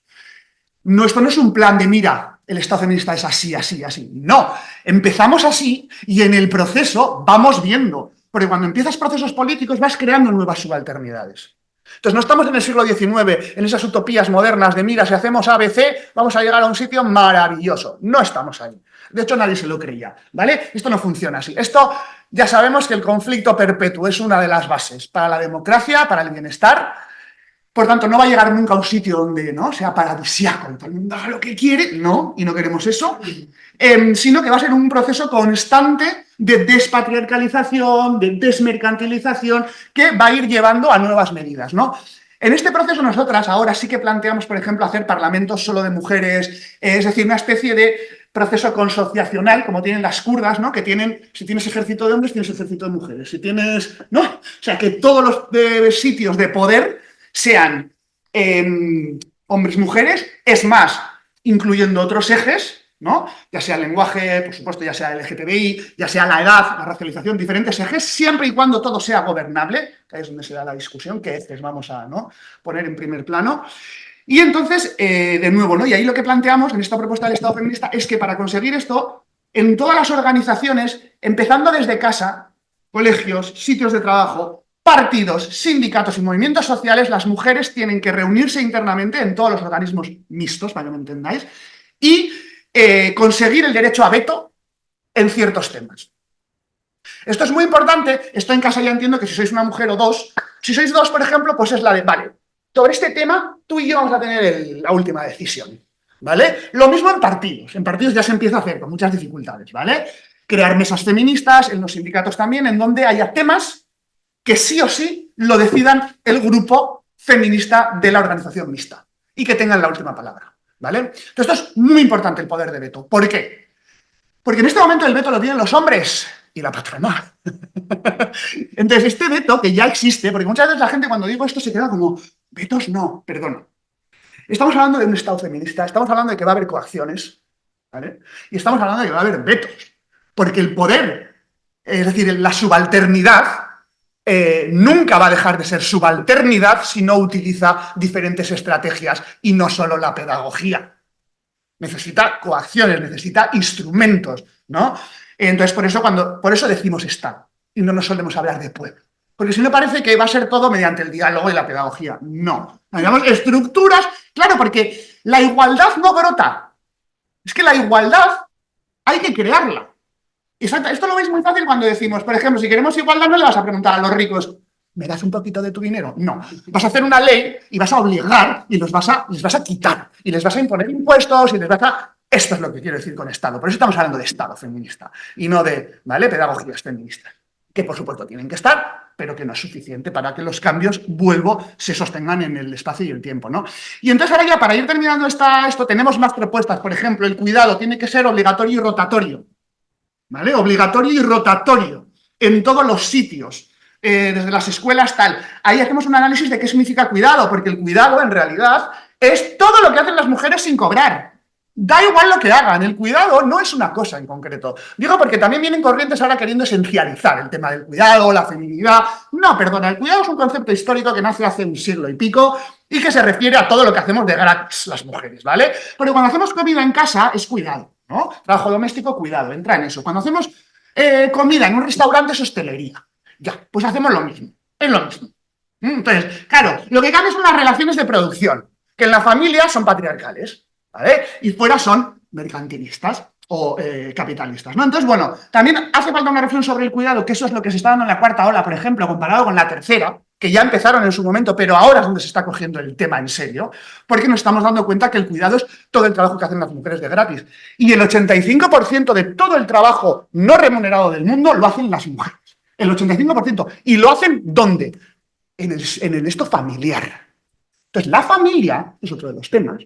No, esto no es un plan de, mira, el Estado feminista es así, así, así. No, empezamos así y en el proceso vamos viendo. Porque cuando empiezas procesos políticos vas creando nuevas subalternidades. Entonces no estamos en el siglo XIX, en esas utopías modernas de, mira, si hacemos ABC vamos a llegar a un sitio maravilloso. No estamos ahí. De hecho, nadie se lo creía, ¿vale? Esto no funciona así. Esto ya sabemos que el conflicto perpetuo es una de las bases para la democracia, para el bienestar. Por tanto, no va a llegar nunca a un sitio donde no sea paradisíaco, todo el mundo haga lo que quiere, no, y no queremos eso, sino que va a ser un proceso constante de despatriarcalización, de desmercantilización, que va a ir llevando a nuevas medidas, ¿no? En este proceso nosotras ahora sí que planteamos, por ejemplo, hacer parlamentos solo de mujeres, es decir, una especie de proceso consociacional, como tienen las kurdas, ¿no? Que tienen, si tienes ejército de hombres, tienes ejército de mujeres, si tienes, ¿no? O sea, que todos los sitios de poder sean hombres, mujeres, es más, incluyendo otros ejes, ¿no? Ya sea el lenguaje, por supuesto, ya sea el LGTBI, ya sea la edad, la racialización, diferentes ejes, siempre y cuando todo sea gobernable, que ahí es donde se da la discusión, que ejes vamos a, ¿no?, poner en primer plano. Y entonces, de nuevo, ¿no?, y ahí lo que planteamos en esta propuesta del Estado feminista es que para conseguir esto, en todas las organizaciones, empezando desde casa, colegios, sitios de trabajo, partidos, sindicatos y movimientos sociales, las mujeres tienen que reunirse internamente en todos los organismos mixtos, para que me entendáis, y conseguir el derecho a veto en ciertos temas. Esto es muy importante. Esto en casa ya entiendo que si sois una mujer o dos, si sois dos, por ejemplo, pues es la de, vale, sobre este tema tú y yo vamos a tener la última decisión, ¿vale? Lo mismo en partidos ya se empieza a hacer con muchas dificultades, ¿vale? Crear mesas feministas, en los sindicatos también, en donde haya temas que sí o sí lo decidan el grupo feminista de la organización mixta y que tengan la última palabra, ¿vale? Entonces esto es muy importante, el poder de veto. ¿Por qué? Porque en este momento el veto lo tienen los hombres y la patronal. Entonces este veto, que ya existe, porque muchas veces la gente cuando digo esto se queda como, vetos no, perdón. Estamos hablando de un Estado feminista, estamos hablando de que va a haber coacciones, ¿vale? Y estamos hablando de que va a haber vetos, porque el poder, es decir, la subalternidad, nunca va a dejar de ser subalternidad si no utiliza diferentes estrategias y no solo la pedagogía. Necesita coacciones, necesita instrumentos, ¿no? Entonces, por eso decimos Estado y no nos solemos hablar de pueblo. Porque si no parece que va a ser todo mediante el diálogo y la pedagogía. No. Digamos, estructuras, claro, porque la igualdad no brota. Es que la igualdad hay que crearla. Exacto. Esto lo veis muy fácil cuando decimos, por ejemplo, si queremos igualdad no le vas a preguntar a los ricos, ¿me das un poquito de tu dinero? No. Vas a hacer una ley y vas a obligar y les vas a quitar y les vas a imponer impuestos y les vas a... Esto es lo que quiero decir con Estado. Por eso estamos hablando de Estado feminista y no de, ¿vale?, pedagogías feministas, que por supuesto tienen que estar, pero que no es suficiente para que los cambios, se sostengan en el espacio y el tiempo, ¿no? Y entonces ahora ya, para ir terminando esto, tenemos más propuestas. Por ejemplo, el cuidado tiene que ser obligatorio y rotatorio, ¿vale? Obligatorio y rotatorio en todos los sitios, desde las escuelas, tal. Ahí hacemos un análisis de qué significa cuidado, porque el cuidado, en realidad, es todo lo que hacen las mujeres sin cobrar. Da igual lo que hagan, el cuidado no es una cosa en concreto. Digo porque también vienen corrientes ahora queriendo esencializar el tema del cuidado, la feminidad. No, perdona, el cuidado es un concepto histórico que nace hace un siglo y pico y que se refiere a todo lo que hacemos de gratis las mujeres, ¿vale? Pero cuando hacemos comida en casa es cuidado, ¿no? Trabajo doméstico, cuidado, entra en eso. Cuando hacemos comida en un restaurante es hostelería. Ya, pues hacemos lo mismo, es lo mismo. Entonces, claro, lo que cambia son las relaciones de producción, que en la familia son patriarcales, ¿vale? Y fuera son mercantilistas o capitalistas, ¿no? Entonces, bueno, también hace falta una reflexión sobre el cuidado, que eso es lo que se está dando en la cuarta ola, por ejemplo, comparado con la tercera, que ya empezaron en su momento, pero ahora es donde se está cogiendo el tema en serio, porque nos estamos dando cuenta que el cuidado es todo el trabajo que hacen las mujeres de gratis. Y el 85% de todo el trabajo no remunerado del mundo lo hacen las mujeres. El 85%. ¿Y lo hacen dónde? En el esto familiar. Entonces, la familia es otro de los temas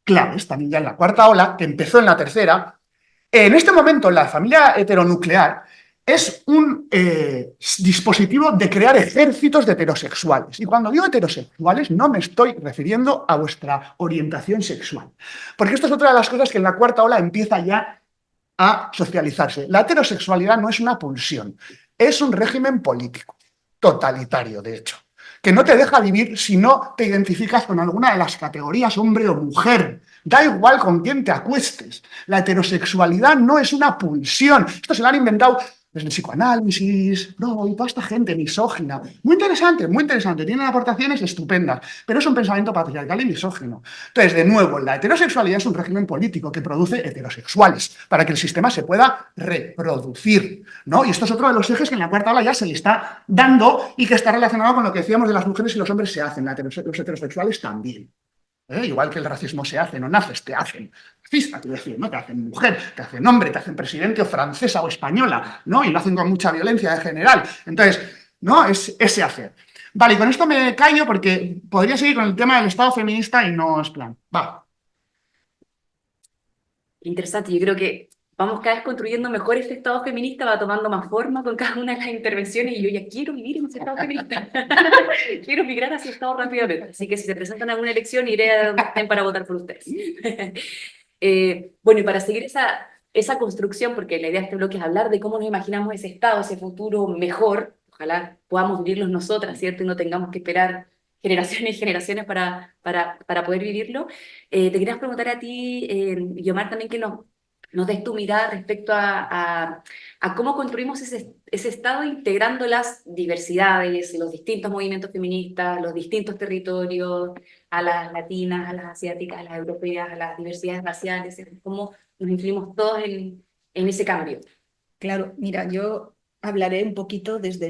claves, también ya en la cuarta ola, que empezó en la tercera. En este momento, la familia heteronuclear es un dispositivo de crear ejércitos de heterosexuales. Y cuando digo heterosexuales, no me estoy refiriendo a vuestra orientación sexual. Porque esto es otra de las cosas que en la cuarta ola empieza ya a socializarse. La heterosexualidad no es una pulsión, es un régimen político, totalitario, de hecho, que no te deja vivir si no te identificas con alguna de las categorías hombre o mujer. Da igual con quién te acuestes. La heterosexualidad no es una pulsión. Esto se lo han inventado desde el psicoanálisis, y toda esta gente misógina. Muy interesante, muy interesante. Tienen aportaciones estupendas, pero es un pensamiento patriarcal y misógino. Entonces, de nuevo, la heterosexualidad es un régimen político que produce heterosexuales para que el sistema se pueda reproducir, ¿no? Y esto es otro de los ejes que en la cuarta ola ya se le está dando y que está relacionado con lo que decíamos de las mujeres y los hombres se hacen. Los heterosexuales también. Igual que el racismo se hace, no naces, te hacen. Racista, quiero decir, ¿no? Te hacen mujer, te hacen hombre, te hacen presidente o francesa o española, ¿no? Y lo hacen con mucha violencia en general. Entonces, ¿no? Es ese hacer. Vale, y con esto me callo porque podría seguir con el tema del Estado feminista y no es plan. Va. Interesante, yo creo que vamos cada vez construyendo mejor este Estado feminista, va tomando más forma con cada una de las intervenciones y yo ya quiero vivir en ese Estado feminista. Quiero migrar hacia el Estado rápidamente. Así que si se presentan a alguna elección, iré a donde estén para votar por ustedes. Bueno, y para seguir esa construcción, porque la idea de este bloque es hablar de cómo nos imaginamos ese Estado, ese futuro mejor, ojalá podamos vivirlo nosotras, ¿cierto? Y no tengamos que esperar generaciones y generaciones para poder vivirlo. Te quería preguntar a ti, Guiomar, también que nos des tu mirada respecto a cómo construimos ese Estado integrando las diversidades, los distintos movimientos feministas, los distintos territorios, a las latinas, a las asiáticas, a las europeas, a las diversidades raciales, cómo nos incluimos todos en ese cambio. Claro, mira, yo hablaré un poquito desde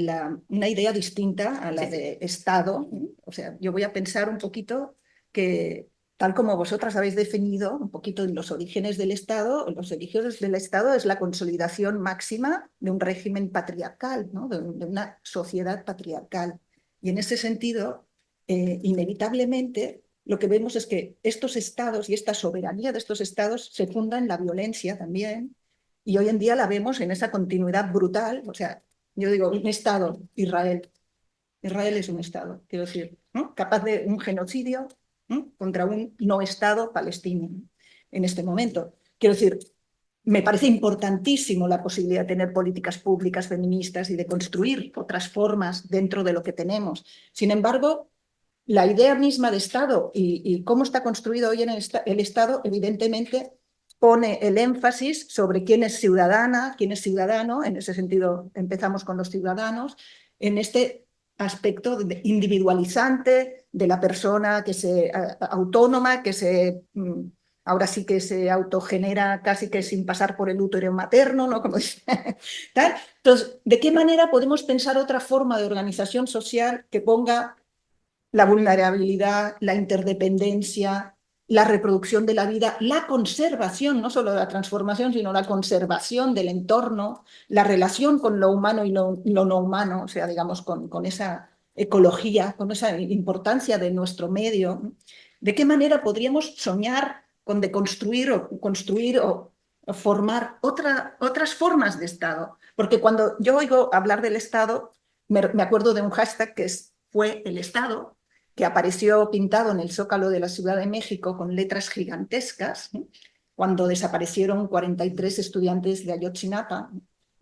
una idea distinta a la de Estado. O sea, yo voy a pensar un poquito que, tal como vosotras habéis definido un poquito en los orígenes del Estado, los orígenes del Estado es la consolidación máxima de un régimen patriarcal, ¿no? de una sociedad patriarcal. Y en ese sentido, inevitablemente, lo que vemos es que estos estados y esta soberanía de estos estados se funda en la violencia también, y hoy en día la vemos en esa continuidad brutal. O sea, yo digo, un Estado, Israel. Israel es un Estado, quiero decir, ¿no? Capaz de un genocidio, ¿no? Contra un no Estado palestino en este momento. Quiero decir, me parece importantísimo la posibilidad de tener políticas públicas feministas y de construir otras formas dentro de lo que tenemos. Sin embargo, la idea misma de Estado y cómo está construido hoy en el Estado, evidentemente, pone el énfasis sobre quién es ciudadana, quién es ciudadano. En ese sentido, empezamos con los ciudadanos, en este aspecto individualizante de la persona que se autónoma, que ahora sí que se autogenera casi que sin pasar por el útero materno, ¿no? Como dice, ¿tal? Entonces, ¿de qué manera podemos pensar otra forma de organización social que ponga la vulnerabilidad, la interdependencia, la reproducción de la vida, la conservación, no solo la transformación, sino la conservación del entorno, la relación con lo humano y lo no humano, o sea, digamos, con esa ecología, con esa importancia de nuestro medio? ¿De qué manera podríamos soñar con deconstruir o construir o formar otras formas de Estado? Porque cuando yo oigo hablar del Estado, me acuerdo de un hashtag que fue el Estado, que apareció pintado en el Zócalo de la Ciudad de México con letras gigantescas, ¿no? cuando desaparecieron 43 estudiantes de Ayotzinapa.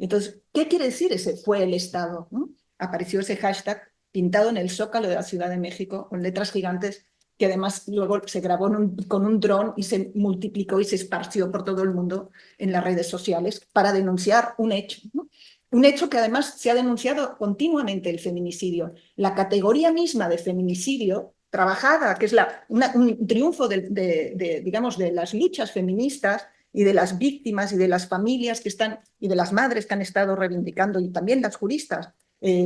Entonces, ¿qué quiere decir ese fue el Estado? ¿No? Apareció ese hashtag pintado en el Zócalo de la Ciudad de México con letras gigantes que además luego se grabó con un dron y se multiplicó y se esparció por todo el mundo en las redes sociales para denunciar un hecho, ¿no? Un hecho que además se ha denunciado continuamente, el feminicidio. La categoría misma de feminicidio trabajada, que es un triunfo digamos, de las luchas feministas y de las víctimas y de las familias que están, y de las madres que han estado reivindicando, y también las juristas,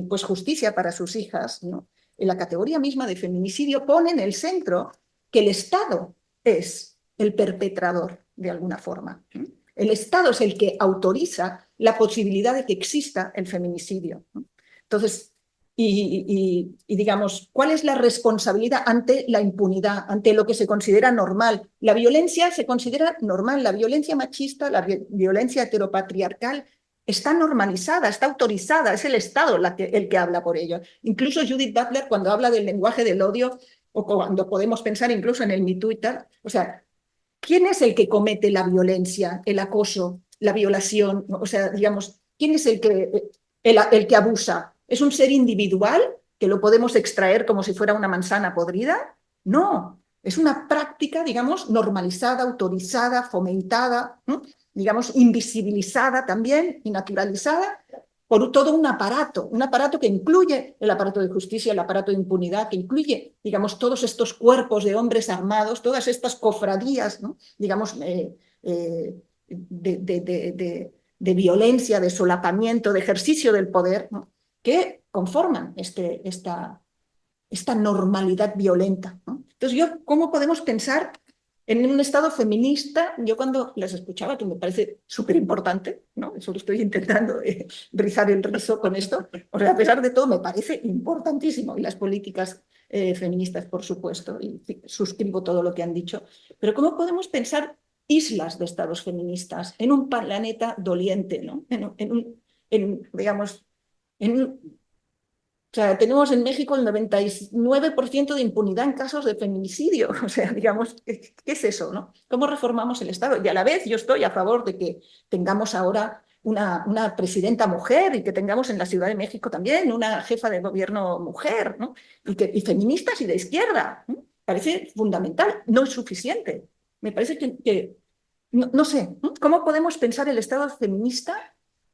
pues justicia para sus hijas, ¿no? En la categoría misma de feminicidio pone en el centro que el Estado es el perpetrador de alguna forma. El Estado es el que autoriza la posibilidad de que exista el feminicidio. Entonces, digamos, ¿cuál es la responsabilidad ante la impunidad, ante lo que se considera normal? La violencia se considera normal, la violencia machista, la violencia heteropatriarcal está normalizada, está autorizada, es el Estado el que habla por ello. Incluso Judith Butler, cuando habla del lenguaje del odio, o cuando podemos pensar incluso en el Me Too y tal, o sea, ¿quién es el que comete la violencia, el acoso, la violación? O sea, digamos, ¿quién es el que abusa? ¿Es un ser individual que lo podemos extraer como si fuera una manzana podrida? No, es una práctica, digamos, normalizada, autorizada, fomentada, ¿no? Digamos, invisibilizada también y naturalizada por todo un aparato que incluye el aparato de justicia, el aparato de impunidad, que incluye, digamos, todos estos cuerpos de hombres armados, todas estas cofradías, ¿no? Digamos, de violencia, de solapamiento, de ejercicio del poder, ¿no? Que conforman esta normalidad violenta, ¿no? Entonces, ¿cómo podemos pensar en un Estado feminista? Yo cuando las escuchaba, que me parece súper importante, ¿no? Solo estoy intentando rizar el rizo con esto, o sea, a pesar de todo me parece importantísimo, y las políticas feministas, por supuesto, y suscribo todo lo que han dicho, pero ¿cómo podemos pensar islas de estados feministas en un planeta doliente, ¿no? Digamos, o sea, tenemos en México el 99% de impunidad en casos de feminicidio. O sea, digamos, ¿qué es eso, no? ¿Cómo reformamos el Estado? Y a la vez yo estoy a favor de que tengamos ahora una presidenta mujer y que tengamos en la Ciudad de México también una jefa de gobierno mujer, ¿no? Y feministas y de izquierda, ¿no? Parece fundamental, no es suficiente. Me parece que no sé, ¿no? ¿Cómo podemos pensar el Estado feminista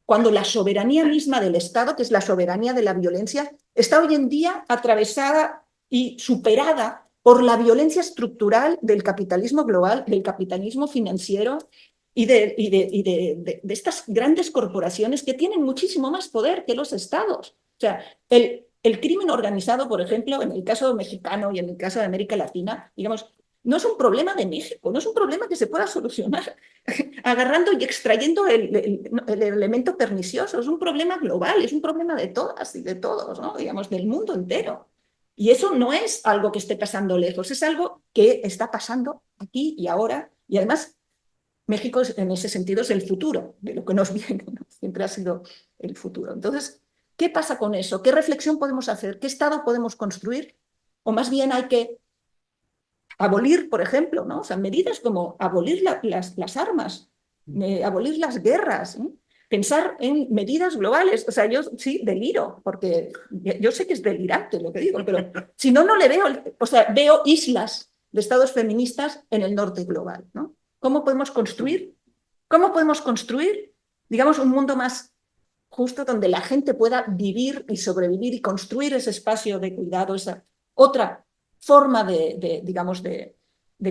cuando la soberanía misma del Estado, que es la soberanía de la violencia, está hoy en día atravesada y superada por la violencia estructural del capitalismo global, del capitalismo financiero y de estas grandes corporaciones que tienen muchísimo más poder que los Estados? O sea, el crimen organizado, por ejemplo, en el caso mexicano y en el caso de América Latina, digamos, no es un problema de México, no es un problema que se pueda solucionar agarrando y extrayendo el elemento pernicioso. Es un problema global, es un problema de todas y de todos, ¿no? Digamos, del mundo entero. Y eso no es algo que esté pasando lejos, es algo que está pasando aquí y ahora. Y además, México en ese sentido es el futuro de lo que nos viene, ¿no? Siempre ha sido el futuro. Entonces, ¿qué pasa con eso? ¿Qué reflexión podemos hacer? ¿Qué Estado podemos construir? O más bien hay que abolir, por ejemplo, ¿no? O sea, medidas como abolir las armas, abolir las guerras, ¿no? Pensar en medidas globales. O sea, yo sí deliro, porque yo sé que es delirante lo que digo, pero si no, no le veo, o sea, veo islas de estados feministas en el norte global, ¿no? ¿Cómo podemos construir, digamos, un mundo más justo donde la gente pueda vivir y sobrevivir y construir ese espacio de cuidado, esa otra forma digamos, de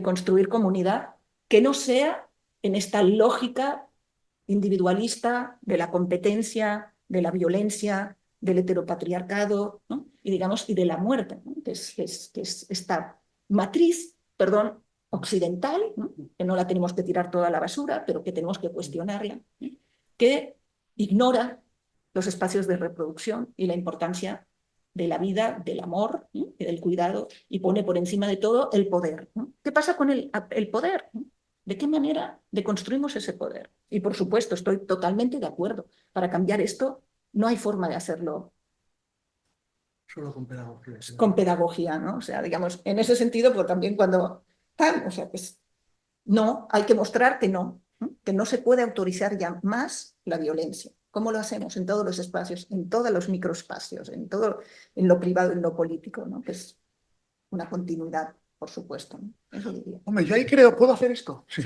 construir comunidad que no sea en esta lógica individualista de la competencia, de la violencia, del heteropatriarcado, ¿no? Y, digamos, y de la muerte, ¿no? que es esta matriz, perdón, occidental, ¿no? Que no la tenemos que tirar toda a la basura, pero que tenemos que cuestionarla, ¿no? Que ignora los espacios de reproducción y la importancia de la vida, del amor, ¿no? Y del cuidado, y pone por encima de todo el poder, ¿no? ¿Qué pasa con el poder, ¿no? ¿De qué manera deconstruimos ese poder? Y por supuesto, estoy totalmente de acuerdo. Para cambiar esto no hay forma de hacerlo Solo con pedagogía. Sí. Con pedagogía, ¿no? O sea, digamos, en ese sentido, pues también cuando o sea, pues No, hay que mostrar que no se puede autorizar ya más la violencia. ¿Cómo lo hacemos? En todos los espacios, en todos los microespacios, en lo privado, en lo político, ¿no? Que es una continuidad, por supuesto, ¿no? Eso diría. Hombre, yo ahí creo, ¿puedo hacer esto? Sí.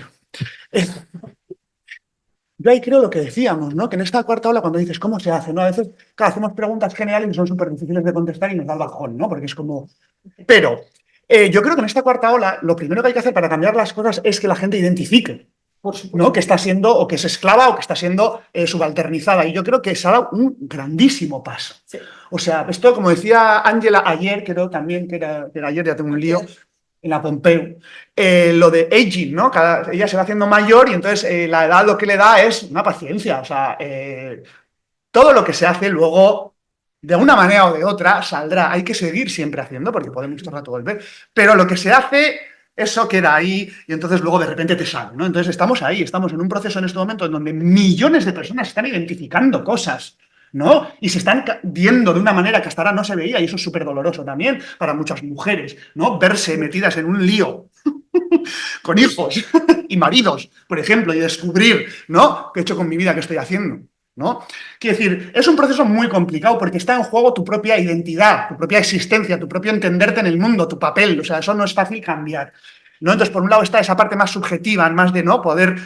Yo ahí creo lo que decíamos, ¿no? Que en esta cuarta ola, cuando dices cómo se hace, ¿no? A veces, claro, hacemos preguntas generales y son súper difíciles de contestar y nos da el bajón, ¿no? Porque es como... Pero yo creo que en esta cuarta ola, lo primero que hay que hacer para cambiar las cosas es que la gente identifique, ¿no? Que está siendo, o que es esclava, o que está siendo subalternizada. Y yo creo que se ha dado un grandísimo paso. Sí. O sea, esto, como decía Ángela ayer, creo también que era ayer, ya tengo un lío, en la Pompeu, lo de aging, ¿no? Ella se va haciendo mayor y entonces la edad lo que le da es una paciencia. O sea, todo lo que se hace luego, de una manera o de otra, saldrá. Hay que seguir siempre haciendo, porque podemos todo el rato volver. Pero lo que se hace, eso queda ahí y entonces luego de repente te sale, ¿no? Entonces estamos ahí, estamos en un proceso en este momento en donde millones de personas están identificando cosas, ¿no? Y se están viendo de una manera que hasta ahora no se veía, y eso es súper doloroso también para muchas mujeres, ¿no? Verse metidas en un lío con hijos y maridos, por ejemplo, y descubrir, ¿no? ¿Qué he hecho con mi vida? ¿Qué estoy haciendo? ¿No? Quiero decir, es un proceso muy complicado porque está en juego tu propia identidad, tu propia existencia, tu propio entenderte en el mundo, tu papel. O sea, eso no es fácil cambiar, ¿no? Entonces, por un lado está esa parte más subjetiva, más de no poder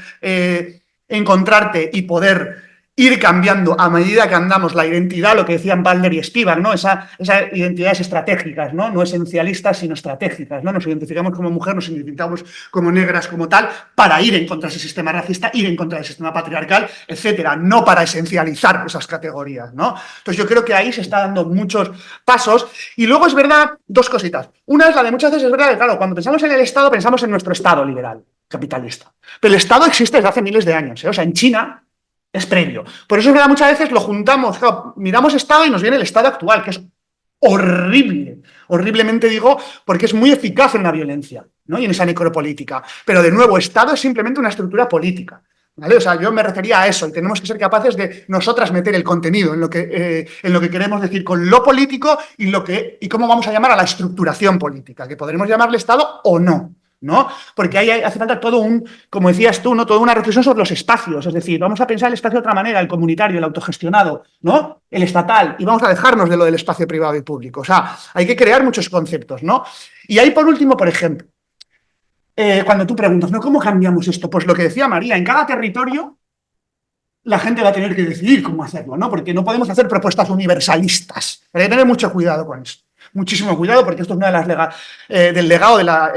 encontrarte y poder ir cambiando a medida que andamos la identidad, lo que decían Balder y Spivak, ¿no? Esas identidades estratégicas, ¿no? No esencialistas, sino estratégicas, ¿no? Nos identificamos como mujer, nos identificamos como negras, como tal, para ir en contra de ese sistema racista, ir en contra del sistema patriarcal, etcétera, no para esencializar esas categorías, ¿no? Entonces yo creo que ahí se están dando muchos pasos. Y luego es verdad, dos cositas. Una es la de muchas veces, es verdad que, claro, cuando pensamos en el Estado, pensamos en nuestro Estado liberal, capitalista. Pero el Estado existe desde hace miles de años, ¿eh? O sea, en China es previo. Por eso es verdad, muchas veces lo juntamos, claro, miramos Estado y nos viene el Estado actual, que es horrible. Horriblemente digo, porque es muy eficaz en la violencia, ¿no? Y en esa necropolítica. Pero de nuevo, Estado es simplemente una estructura política, ¿vale? O sea, yo me refería a eso, y tenemos que ser capaces de nosotras meter el contenido en lo que queremos decir con lo político y cómo vamos a llamar a la estructuración política, que podremos llamarle Estado o no, ¿no? Porque ahí hace falta todo como decías tú, ¿no? Toda una reflexión sobre los espacios, es decir, vamos a pensar el espacio de otra manera, el comunitario, el autogestionado, ¿no? El estatal, y vamos a dejarnos de lo del espacio privado y público. O sea, hay que crear muchos conceptos, ¿no? Y ahí, por último, por ejemplo, cuando tú preguntas, ¿no? ¿Cómo cambiamos esto? Pues lo que decía María, en cada territorio la gente va a tener que decidir cómo hacerlo, ¿no? Porque no podemos hacer propuestas universalistas. Pero hay que tener mucho cuidado con esto. Muchísimo cuidado, porque esto es una de las del legado de la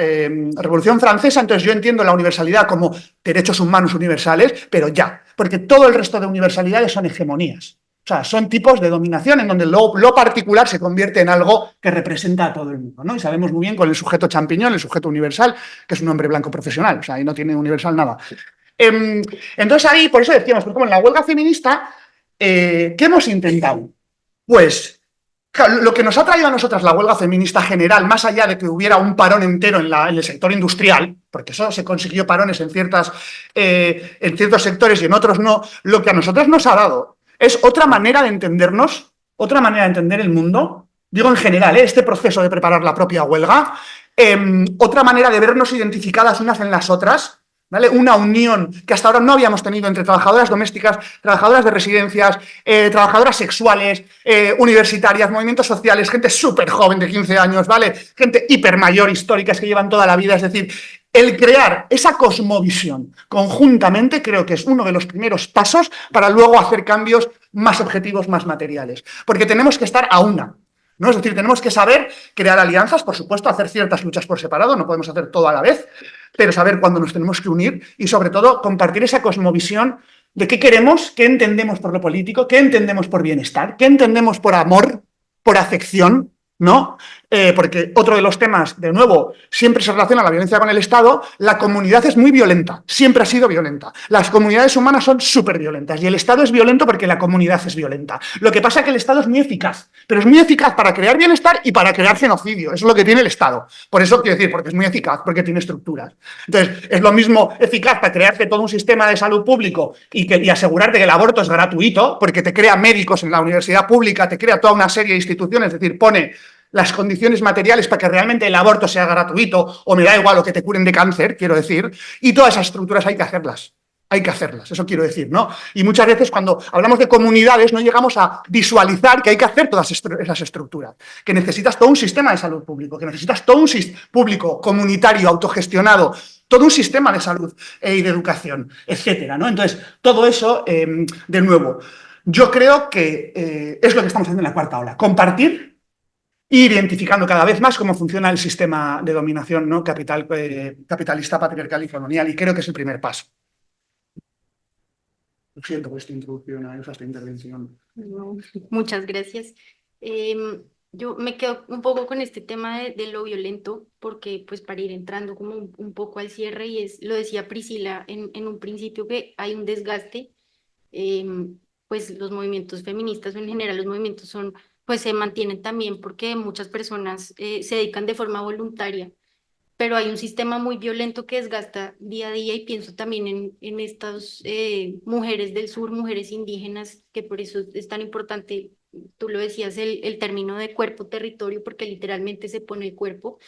Revolución Francesa. Entonces yo entiendo la universalidad como derechos humanos universales, pero ya, porque todo el resto de universalidades son hegemonías. O sea, son tipos de dominación en donde lo particular se convierte en algo que representa a todo el mundo, ¿no? Y sabemos muy bien con el sujeto champiñón, el sujeto universal, que es un hombre blanco profesional, o sea, ahí no tiene universal nada. Entonces ahí, por eso decíamos, pues como en la huelga feminista, ¿qué hemos intentado? Pues lo que nos ha traído a nosotras la huelga feminista general, más allá de que hubiera un parón entero en el sector industrial, porque eso se consiguió parones en ciertos sectores y en otros no, lo que a nosotras nos ha dado es otra manera de entendernos, otra manera de entender el mundo, digo en general, este proceso de preparar la propia huelga, otra manera de vernos identificadas unas en las otras, ¿vale? Una unión que hasta ahora no habíamos tenido entre trabajadoras domésticas, trabajadoras de residencias, trabajadoras sexuales, universitarias, movimientos sociales, gente súper joven de 15 años, ¿vale? Gente hipermayor, históricas que llevan toda la vida. Es decir, el crear esa cosmovisión conjuntamente creo que es uno de los primeros pasos para luego hacer cambios más objetivos, más materiales. Porque tenemos que estar a una, ¿no? Es decir, tenemos que saber crear alianzas, por supuesto, hacer ciertas luchas por separado, no podemos hacer todo a la vez, pero saber cuándo nos tenemos que unir y, sobre todo, compartir esa cosmovisión de qué queremos, qué entendemos por lo político, qué entendemos por bienestar, qué entendemos por amor, por afección, ¿no? Porque otro de los temas, de nuevo, siempre se relaciona la violencia con el Estado. La comunidad es muy violenta, siempre ha sido violenta. Las comunidades humanas son súper violentas y el Estado es violento porque la comunidad es violenta. Lo que pasa es que el Estado es muy eficaz, pero es muy eficaz para crear bienestar y para crear genocidio. Eso es lo que tiene el Estado. Por eso quiero decir, porque es muy eficaz, porque tiene estructuras. Entonces, es lo mismo eficaz para crearte todo un sistema de salud público y asegurarte que el aborto es gratuito, porque te crea médicos en la universidad pública, te crea toda una serie de instituciones, es decir, pone las condiciones materiales para que realmente el aborto sea gratuito, o me da igual lo que te curen de cáncer, quiero decir, y todas esas estructuras hay que hacerlas. Hay que hacerlas, eso quiero decir, ¿no? Y muchas veces cuando hablamos de comunidades no llegamos a visualizar que hay que hacer todas esas estructuras, que necesitas todo un sistema de salud público, que necesitas todo un público comunitario, autogestionado, todo un sistema de salud y de educación, etcétera, ¿no? Entonces, todo eso, de nuevo, yo creo que es lo que estamos haciendo en la cuarta ola, compartir e ir identificando cada vez más cómo funciona el sistema de dominación, ¿no? Capitalista, patriarcal y colonial, y creo que es el primer paso. Lo siento por esta introducción a esta intervención. No, muchas gracias. Yo me quedo un poco con este tema de lo violento, porque pues para ir entrando como un poco al cierre, y lo decía Priscila en un principio, que hay un desgaste, pues los movimientos feministas o en general los movimientos pues se mantienen también porque muchas personas se dedican de forma voluntaria, pero hay un sistema muy violento que desgasta día a día, y pienso también en estas mujeres del sur, mujeres indígenas, que por eso es tan importante, tú lo decías, el término de cuerpo-territorio, porque literalmente se pone el cuerpo,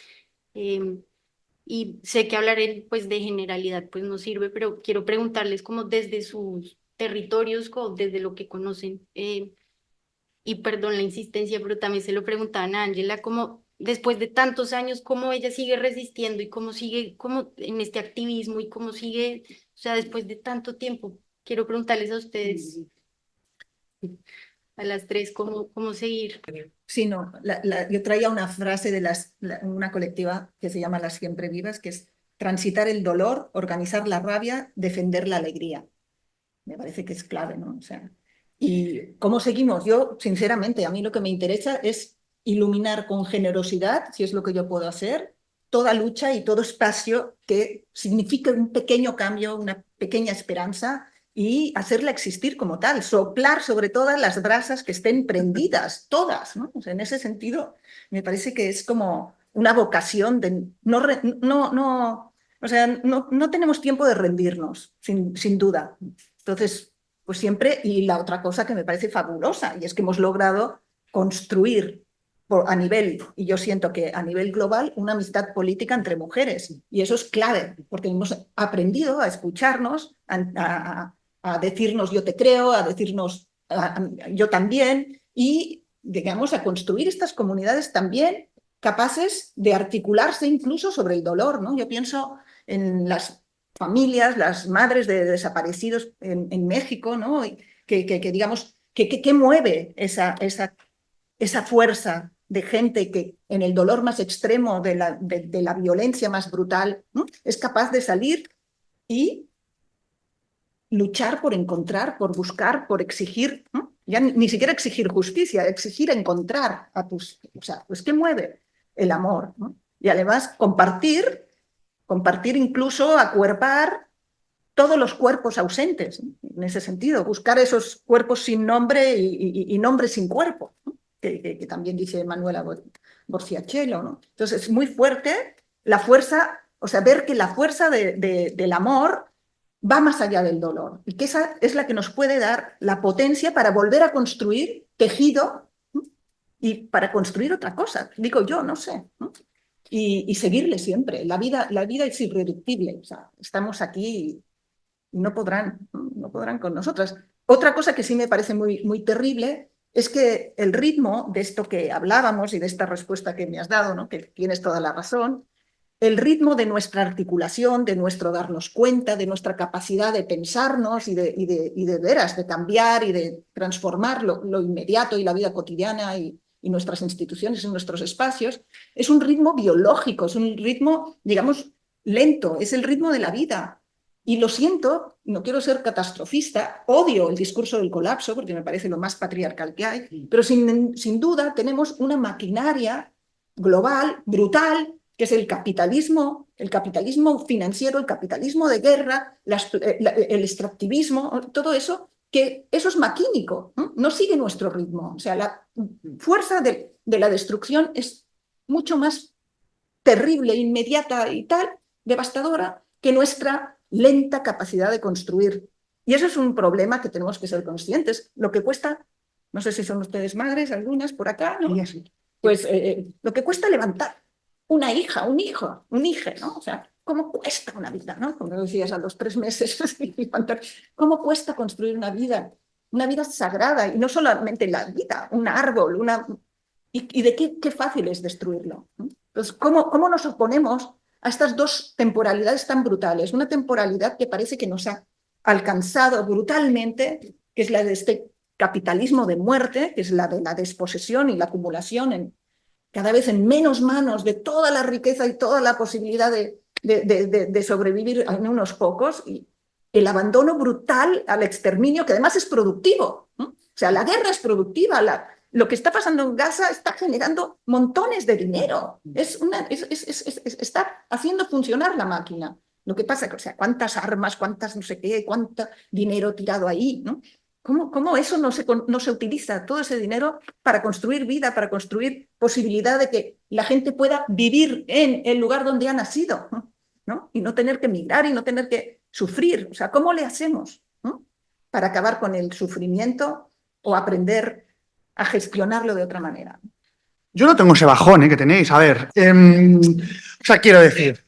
y sé que hablar pues de generalidad pues no sirve, pero quiero preguntarles como desde sus territorios, como desde lo que conocen, y perdón la insistencia, pero también se lo preguntaban a Ángela, como después de tantos años, cómo ella sigue resistiendo y cómo sigue como en este activismo y cómo sigue, o sea, después de tanto tiempo. Quiero preguntarles a ustedes, a las tres, cómo seguir. Sí, no, yo traía una frase de una colectiva que se llama Las Siempre Vivas, que es transitar el dolor, organizar la rabia, defender la alegría. Me parece que es clave, ¿no? O sea, ¿y cómo seguimos? Yo, sinceramente, a mí lo que me interesa es iluminar con generosidad, si es lo que yo puedo hacer, toda lucha y todo espacio que signifique un pequeño cambio, una pequeña esperanza, y hacerla existir como tal, soplar sobre todas las brasas que estén prendidas, todas, ¿no? O sea, en ese sentido, me parece que es como una vocación de o sea, no tenemos tiempo de rendirnos, sin duda. Entonces, pues siempre, y la otra cosa que me parece fabulosa, y es que hemos logrado construir a nivel, y yo siento que a nivel global, una amistad política entre mujeres. Y eso es clave, porque hemos aprendido a escucharnos, a decirnos yo te creo, a decirnos yo también, y digamos a construir estas comunidades también capaces de articularse incluso sobre el dolor, ¿no? Yo pienso en las familias, las madres de desaparecidos en México, ¿no? Que digamos, que mueve esa fuerza de gente que en el dolor más extremo de la violencia más brutal, ¿no? Es capaz de salir y luchar por encontrar, por buscar, por exigir, ¿no? Ya ni siquiera exigir justicia, exigir encontrar a tus... O sea, pues ¿qué mueve? El amor, ¿no? Y además compartir incluso, acuerpar todos los cuerpos ausentes, ¿no? En ese sentido, buscar esos cuerpos sin nombre y nombres sin cuerpo, ¿no? Que también dice Manuela Borciacello, ¿no? Entonces es muy fuerte la fuerza, o sea, ver que la fuerza del amor va más allá del dolor, y que esa es la que nos puede dar la potencia para volver a construir tejido, ¿no? Y para construir otra cosa, digo yo, no sé, ¿no? Y seguirle siempre. La vida es irreductible, o sea, estamos aquí y no podrán con nosotras. Otra cosa que sí me parece muy, muy terrible es que el ritmo de esto que hablábamos y de esta respuesta que me has dado, ¿no? Que tienes toda la razón, el ritmo de nuestra articulación, de nuestro darnos cuenta, de nuestra capacidad de pensarnos y de veras, de cambiar y de transformar lo inmediato y la vida cotidiana y nuestras instituciones y nuestros espacios, es un ritmo biológico, es un ritmo, digamos, lento, es el ritmo de la vida. Y lo siento, no quiero ser catastrofista, odio el discurso del colapso porque me parece lo más patriarcal que hay, pero sin duda tenemos una maquinaria global, brutal, que es el capitalismo financiero, el capitalismo de guerra, el extractivismo, todo eso, que eso es maquínico, no sigue nuestro ritmo. O sea, la fuerza de la destrucción es mucho más terrible, inmediata y tal, devastadora, que nuestra lenta capacidad de construir. Y eso es un problema que tenemos que ser conscientes. Lo que cuesta, no sé si son ustedes madres, algunas por acá, ¿no? Sí. Pues lo que cuesta levantar una hija, un hijo, un hijo, ¿no? O sea, ¿cómo cuesta una vida, ¿no? Como decías, a los 3 meses, levantar. ¿Cómo cuesta construir una vida sagrada? Y no solamente la vida, un árbol, ¿Y de qué fácil es destruirlo? Entonces, ¿cómo nos oponemos a estas dos temporalidades tan brutales? Una temporalidad que parece que nos ha alcanzado brutalmente, que es la de este capitalismo de muerte, que es la de la desposesión y la acumulación cada vez en menos manos de toda la riqueza y toda la posibilidad de sobrevivir en unos pocos, y el abandono brutal al exterminio, que además es productivo, ¿no? O sea, la guerra es productiva, lo que está pasando en Gaza está generando montones de dinero, está haciendo funcionar la máquina. Lo que pasa es que, o sea, cuántas armas, cuántas no sé qué, cuánto dinero tirado ahí, ¿no? ¿Cómo eso no se utiliza, todo ese dinero, para construir vida, para construir posibilidad de que la gente pueda vivir en el lugar donde ha nacido, ¿no? Y no tener que emigrar y no tener que sufrir? O sea, ¿cómo le hacemos, ¿no?, para acabar con el sufrimiento o aprender a gestionarlo de otra manera? Yo no tengo ese bajón que tenéis. A ver, o sea, quiero decir,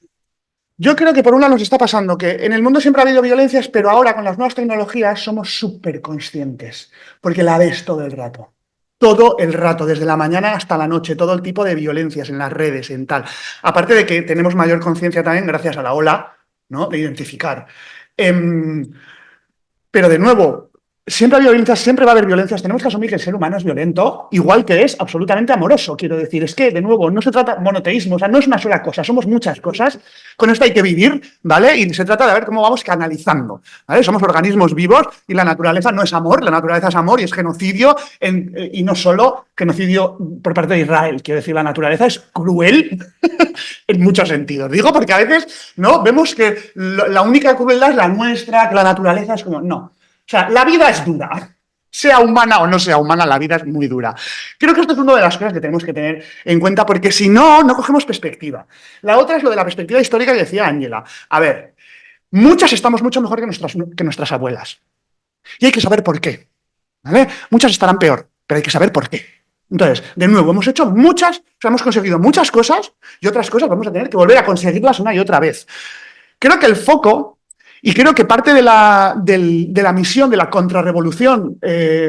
yo creo que por un lado nos está pasando que en el mundo siempre ha habido violencias, pero ahora con las nuevas tecnologías somos súper conscientes, porque la ves todo el rato. Todo el rato, desde la mañana hasta la noche, todo el tipo de violencias en las redes, en tal. Aparte de que tenemos mayor conciencia también gracias a la ola, ¿no?, de identificar. Pero de nuevo, siempre ha habido violencias, siempre va a haber violencias. Tenemos que asumir que el ser humano es violento, igual que es absolutamente amoroso. Quiero decir, es que, de nuevo, no se trata de monoteísmo, o sea, no es una sola cosa, somos muchas cosas. Con esto hay que vivir, ¿vale? Y se trata de ver cómo vamos canalizando, ¿vale? Somos organismos vivos y la naturaleza no es amor, la naturaleza es amor y es genocidio, y no solo genocidio por parte de Israel. Quiero decir, la naturaleza es cruel en muchos sentidos. Digo porque a veces, ¿no?, vemos que la única crueldad es la nuestra, que la naturaleza es como... No. O sea, la vida es dura. Sea humana o no sea humana, la vida es muy dura. Creo que esto es una de las cosas que tenemos que tener en cuenta, porque si no, no cogemos perspectiva. La otra es lo de la perspectiva histórica que decía Ángela. A ver, muchas estamos mucho mejor que nuestras abuelas. Y hay que saber por qué, ¿vale? Muchas estarán peor, pero hay que saber por qué. Entonces, de nuevo, hemos hecho muchas, o sea, hemos conseguido muchas cosas, y otras cosas vamos a tener que volver a conseguirlas una y otra vez. Creo que el foco... Y creo que parte de la misión de la contrarrevolución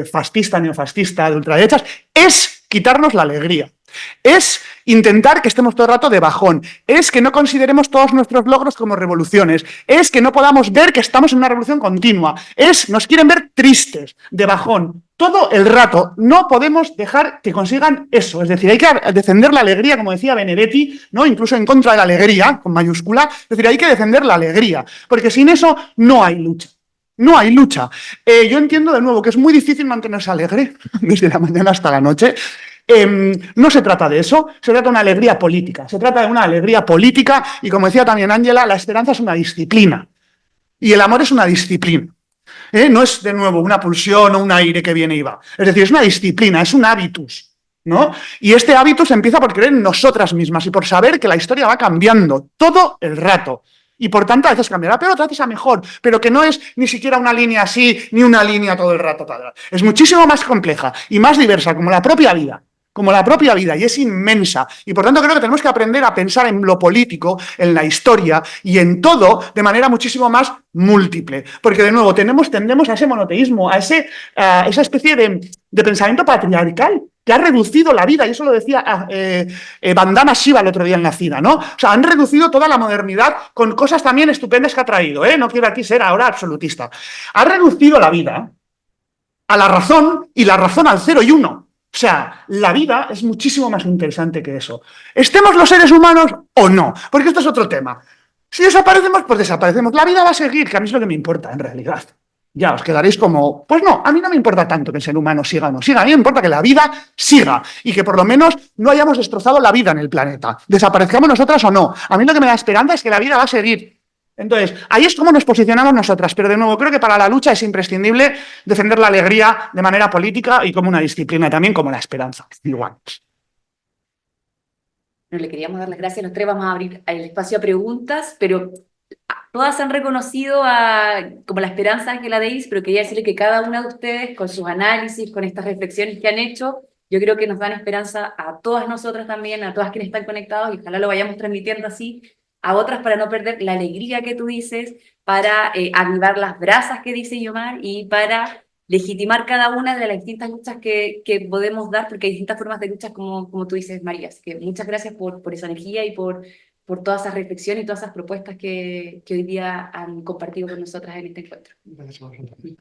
fascista, neofascista, de ultraderechas, es quitarnos la alegría. Es intentar que estemos todo el rato de bajón. Es que no consideremos todos nuestros logros como revoluciones. Es que no podamos ver que estamos en una revolución continua. Nos quieren ver tristes, de bajón. Todo el rato. No podemos dejar que consigan eso. Es decir, hay que defender la alegría, como decía Benedetti, ¿no?, incluso en contra de la alegría, con mayúscula. Es decir, hay que defender la alegría, porque sin eso no hay lucha. No hay lucha. Yo entiendo, de nuevo, que es muy difícil mantenerse alegre desde la mañana hasta la noche. No se trata de eso, se trata de una alegría política. Se trata de una alegría política y, como decía también Ángela, la esperanza es una disciplina. Y el amor es una disciplina. No es, de nuevo, una pulsión o un aire que viene y va. Es decir, es una disciplina, es un hábitus, ¿no? Y este hábitus empieza por creer en nosotras mismas y por saber que la historia va cambiando todo el rato. Y por tanto, a veces cambiará, pero otras veces a mejor. Pero que no es ni siquiera una línea así, ni una línea todo el rato. Es muchísimo más compleja y más diversa, como la propia vida. Y es inmensa. Y por tanto creo que tenemos que aprender a pensar en lo político, en la historia y en todo de manera muchísimo más múltiple. Porque, de nuevo, tendemos a ese monoteísmo, a esa especie de pensamiento patriarcal que ha reducido la vida, y eso lo decía Vandana Shiva el otro día en la CIDA, ¿no? O sea, han reducido toda la modernidad con cosas también estupendas que ha traído, ¿eh? No quiero aquí ser ahora absolutista. Ha reducido la vida a la razón, y la razón al 0 y 1. O sea, la vida es muchísimo más interesante que eso. ¿Estemos los seres humanos o no? Porque esto es otro tema. Si desaparecemos, pues desaparecemos. La vida va a seguir, que a mí es lo que me importa, en realidad. Ya os quedaréis como, pues no, a mí no me importa tanto que el ser humano siga o no siga. A mí me importa que la vida siga y que por lo menos no hayamos destrozado la vida en el planeta. Desaparezcamos nosotras o no. A mí lo que me da esperanza es que la vida va a seguir. Entonces, ahí es como nos posicionamos nosotras, pero de nuevo creo que para la lucha es imprescindible defender la alegría de manera política y como una disciplina, también como la esperanza, igual. No le queríamos dar las gracias a los tres, vamos a abrir el espacio a preguntas, pero todas han reconocido como la esperanza que la deis, pero quería decirle que cada una de ustedes, con sus análisis, con estas reflexiones que han hecho, yo creo que nos dan esperanza a todas nosotras también, a todas quienes están conectados, y ojalá lo vayamos transmitiendo así a otras para no perder la alegría que tú dices, para avivar las brasas que dice Yomar y para legitimar cada una de las distintas luchas que podemos dar, porque hay distintas formas de luchas como tú dices, María. Así que muchas gracias por esa energía y por todas esas reflexiones y todas esas propuestas que hoy día han compartido con nosotras en este encuentro. Gracias a vosotros.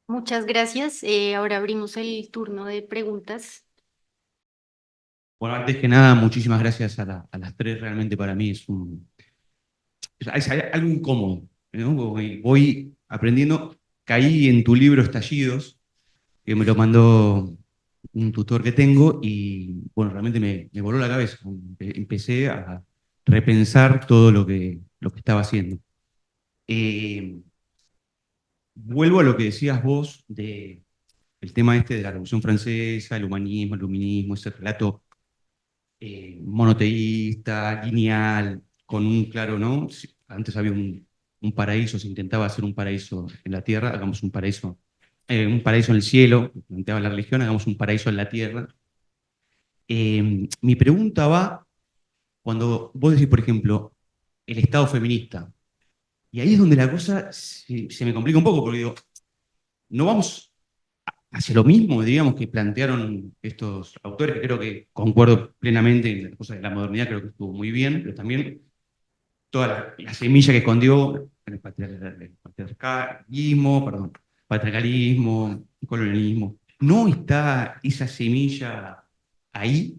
Muchas gracias. Ahora abrimos el turno de preguntas. Bueno, antes que nada, muchísimas gracias a las tres. Realmente para mí es algo incómodo, ¿no? Voy aprendiendo. Caí en tu libro Estallidos, que me lo mandó un tutor que tengo, y bueno, realmente me voló la cabeza. Empecé a repensar todo lo que estaba haciendo. Vuelvo a lo que decías vos el tema este de la Revolución Francesa, el humanismo, el luminismo, ese relato monoteísta, lineal, con un claro, ¿no? Antes había un paraíso, se intentaba hacer un paraíso en la tierra, hagamos un paraíso en el cielo, planteaba la religión, hagamos un paraíso en la tierra. Mi pregunta va, cuando vos decís, por ejemplo, el Estado feminista, y ahí es donde la cosa se me complica un poco, porque digo, no vamos hacia lo mismo, digamos, que plantearon estos autores, que creo que concuerdo plenamente en las cosas de la modernidad, creo que estuvo muy bien, pero también toda la semilla que escondió el patriarcalismo, colonialismo. ¿No está esa semilla ahí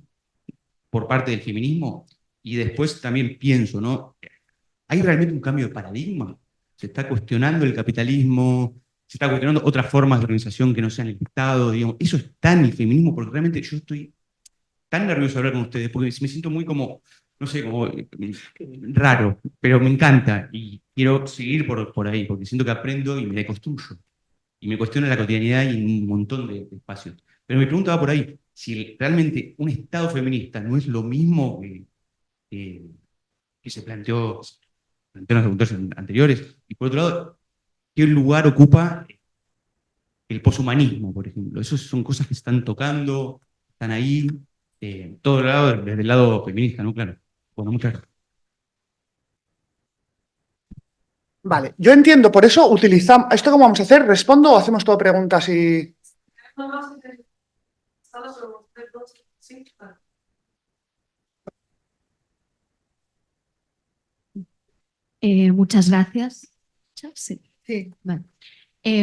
por parte del feminismo? Y después también pienso, ¿no? ¿Hay realmente un cambio de paradigma? ¿Se está cuestionando el capitalismo? ¿Se está cuestionando otras formas de organización que no sean el Estado? Digamos, ¿eso está en el feminismo? Porque realmente yo estoy tan nervioso de hablar con ustedes, porque me siento muy como, no sé, como raro, pero me encanta y quiero seguir por ahí, porque siento que aprendo y me deconstruyo. Y me cuestiona la cotidianidad y un montón de espacios. Pero mi pregunta va por ahí, si realmente un Estado feminista no es lo mismo que se planteó en los autores anteriores, y por otro lado, ¿qué lugar ocupa el poshumanismo, por ejemplo? Esas son cosas que se están tocando, están ahí, todo el lado, desde el lado feminista, ¿no? Claro. Bueno, muchas gracias. Vale, yo entiendo, por eso utilizamos... ¿Esto cómo vamos a hacer? ¿Respondo o hacemos todo preguntas y...? Muchas gracias. Sí. Sí. Vale.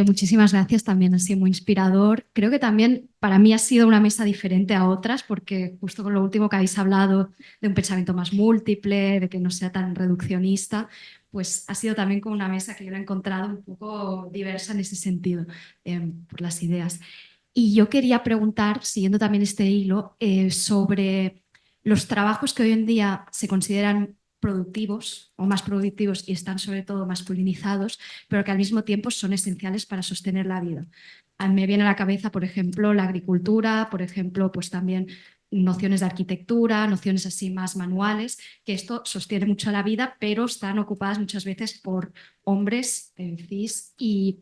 Muchísimas gracias, también ha sido muy inspirador. Creo que también para mí ha sido una mesa diferente a otras, porque justo con lo último que habéis hablado de un pensamiento más múltiple, de que no sea tan reduccionista, pues ha sido también como una mesa que yo la he encontrado un poco diversa en ese sentido, por las ideas. Y yo quería preguntar, siguiendo también este hilo, sobre los trabajos que hoy en día se consideran productivos o más productivos y están sobre todo masculinizados, pero que al mismo tiempo son esenciales para sostener la vida. A mí me viene a la cabeza, por ejemplo, la agricultura, por ejemplo, pues también nociones de arquitectura, nociones así más manuales, que esto sostiene mucho la vida, pero están ocupadas muchas veces por hombres cis y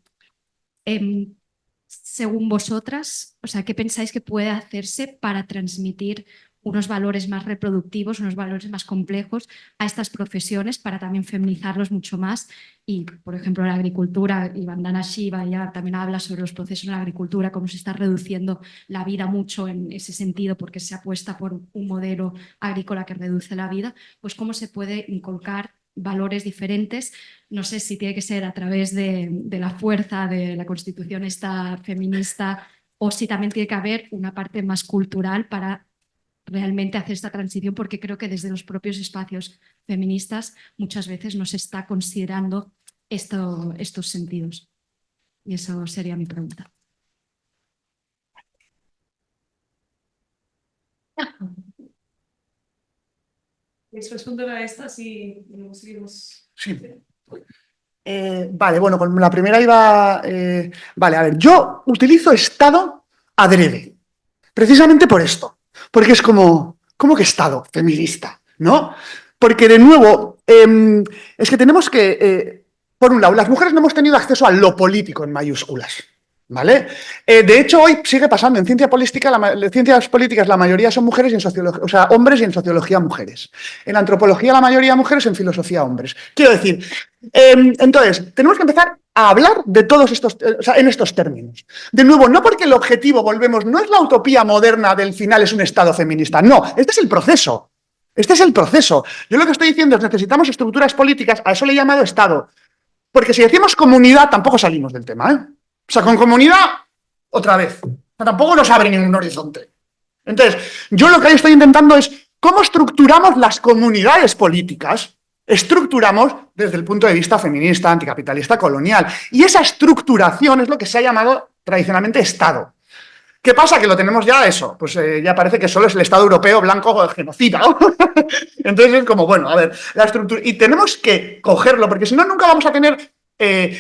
según vosotras, o sea, ¿qué pensáis que puede hacerse para transmitir unos valores más reproductivos, unos valores más complejos a estas profesiones para también feminizarlos mucho más? Y, por ejemplo, la agricultura, y Vandana Shiva ya también habla sobre los procesos en la agricultura, cómo se está reduciendo la vida mucho en ese sentido porque se apuesta por un modelo agrícola que reduce la vida, pues cómo se puede inculcar valores diferentes. No sé si tiene que ser a través de la fuerza de la constitución esta feminista o si también tiene que haber una parte más cultural para realmente hacer esta transición, porque creo que desde los propios espacios feministas muchas veces no se está considerando estos sentidos. Y eso sería mi pregunta. ¿Queréis responder a estas y luego seguimos? Sí. Vale, bueno, con la primera iba... vale, a ver, yo utilizo Estado adrede, precisamente por esto, porque es como, ¿cómo que Estado feminista? ¿No? Porque de nuevo, es que tenemos que, por un lado, las mujeres no hemos tenido acceso a lo político en mayúsculas, ¿vale? De hecho, hoy sigue pasando. En ciencias políticas la mayoría son mujeres y en sociología, o sea, hombres y en sociología mujeres. En antropología la mayoría mujeres, en filosofía hombres. Quiero decir, entonces, tenemos que empezar a hablar de todos estos, o sea, en estos términos. De nuevo, no porque el objetivo, volvemos, no es la utopía moderna del final es un Estado feminista, no, este es el proceso. Este es el proceso. Yo lo que estoy diciendo es que necesitamos estructuras políticas, a eso le he llamado Estado. Porque si decimos comunidad, tampoco salimos del tema, ¿eh? O sea, con comunidad, otra vez. O sea, tampoco nos abre ningún horizonte. Entonces, yo lo que estoy intentando es cómo estructuramos las comunidades políticas. Estructuramos desde el punto de vista feminista, anticapitalista, colonial. Y esa estructuración es lo que se ha llamado tradicionalmente Estado. ¿Qué pasa? Que lo tenemos ya eso, pues ya parece que solo es el Estado europeo blanco genocida. Entonces es como, bueno, a ver, la estructura... Y tenemos que cogerlo, porque si no, nunca vamos a tener...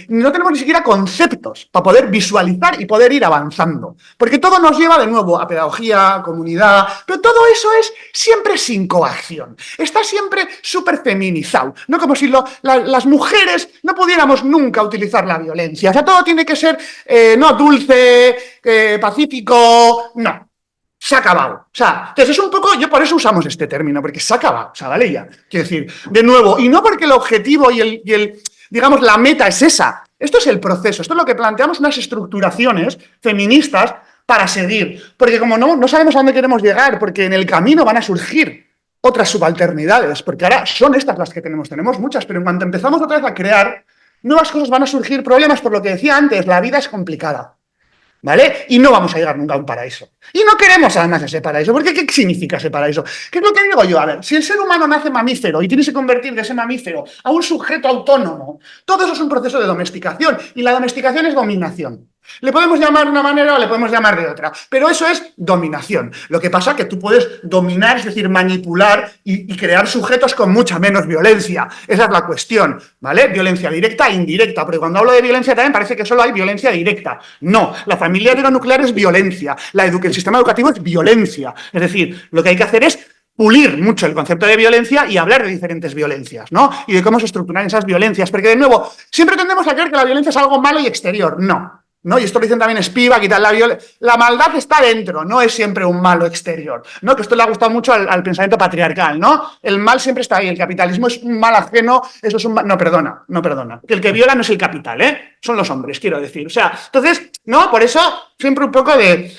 no tenemos ni siquiera conceptos para poder visualizar y poder ir avanzando. Porque todo nos lleva de nuevo a pedagogía, comunidad, pero todo eso es siempre sin coacción. Está siempre súper feminizado. No como si las mujeres no pudiéramos nunca utilizar la violencia. O sea, todo tiene que ser, no, dulce, pacífico, no. Se ha acabado. O sea, entonces es un poco, yo por eso usamos este término, porque se ha acabado. O sea, vale ya. Quiero decir, de nuevo, y no porque el objetivo y el digamos, la meta es esa. Esto es el proceso. Esto es lo que planteamos, unas estructuraciones feministas para seguir. Porque como no sabemos a dónde queremos llegar, porque en el camino van a surgir otras subalternidades, porque ahora son estas las que tenemos. Tenemos muchas, pero en cuanto empezamos otra vez a crear, nuevas cosas van a surgir, problemas, por lo que decía antes, la vida es complicada. ¿Vale? Y no vamos a llegar nunca a un paraíso. Y no queremos además ese paraíso, porque ¿qué significa ese paraíso? ¿Qué es lo que digo yo? A ver, si el ser humano nace mamífero y tiene que convertir de ese mamífero a un sujeto autónomo, todo eso es un proceso de domesticación, y la domesticación es dominación. Le podemos llamar de una manera o le podemos llamar de otra, pero eso es dominación. Lo que pasa es que tú puedes dominar, es decir, manipular y crear sujetos con mucha menos violencia. Esa es la cuestión, ¿vale? Violencia directa e indirecta, porque cuando hablo de violencia también parece que solo hay violencia directa. No, la familia heteronuclear es violencia, el sistema educativo es violencia. Es decir, lo que hay que hacer es pulir mucho el concepto de violencia y hablar de diferentes violencias, ¿no? Y de cómo se estructuran esas violencias, porque de nuevo, siempre tendemos a creer que la violencia es algo malo y exterior. No. ¿No? Y esto lo dicen también Spivak y tal, la maldad está dentro, no es siempre un malo exterior, ¿no? Que esto le ha gustado mucho al pensamiento patriarcal, ¿no? El mal siempre está ahí, el capitalismo es un mal ajeno, eso es un mal... No perdona. Que el que viola no es el capital, son los hombres, quiero decir. O sea, entonces, ¿no? Por eso, siempre un poco de...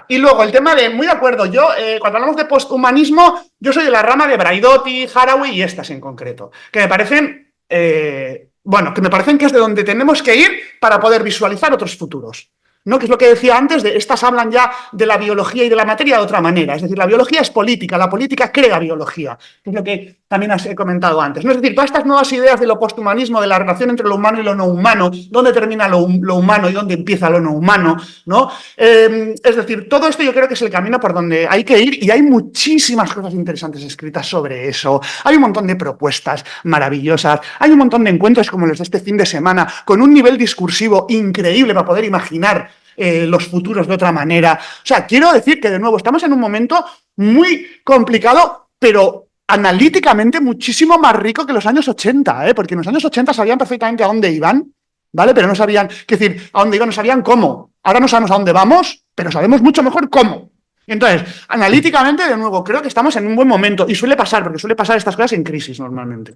Y luego el tema de, muy de acuerdo, yo, cuando hablamos de posthumanismo, yo soy de la rama de Braidotti, Haraway y estas en concreto, que me parecen... que me parecen que es de donde tenemos que ir para poder visualizar otros futuros, ¿no? Que es lo que decía antes, estas hablan ya de la biología y de la materia de otra manera. Es decir, la biología es política, la política crea biología, que es lo que también he comentado antes, ¿no? Es decir, todas estas nuevas ideas de lo posthumanismo, de la relación entre lo humano y lo no humano, dónde termina lo humano y dónde empieza lo no humano, ¿no? Es decir, todo esto yo creo que es el camino por donde hay que ir, y hay muchísimas cosas interesantes escritas sobre eso. Hay un montón de propuestas maravillosas, hay un montón de encuentros como los de este fin de semana, con un nivel discursivo increíble para poder imaginar los futuros de otra manera. O sea, quiero decir que, de nuevo, estamos en un momento muy complicado, pero analíticamente muchísimo más rico que los años 80, porque en los años 80 sabían perfectamente a dónde iban, ¿vale? Pero no sabían, es decir, a dónde iban, no sabían cómo. Ahora no sabemos a dónde vamos, pero sabemos mucho mejor cómo. Entonces, analíticamente, de nuevo, creo que estamos en un buen momento, y suele pasar, porque suele pasar estas cosas en crisis normalmente.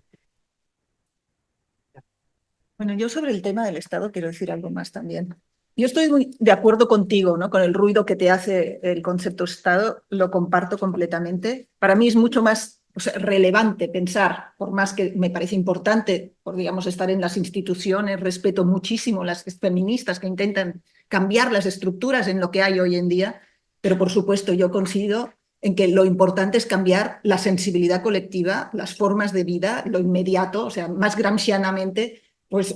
Bueno, yo sobre el tema del Estado quiero decir algo más también. Yo estoy muy de acuerdo contigo, ¿no? Con el ruido que te hace el concepto Estado, lo comparto completamente. Para mí es mucho más relevante pensar, por más que me parece importante, por digamos, estar en las instituciones, respeto muchísimo las feministas que intentan cambiar las estructuras en lo que hay hoy en día, pero por supuesto yo coincido en que lo importante es cambiar la sensibilidad colectiva, las formas de vida, lo inmediato, o sea, más gramscianamente, pues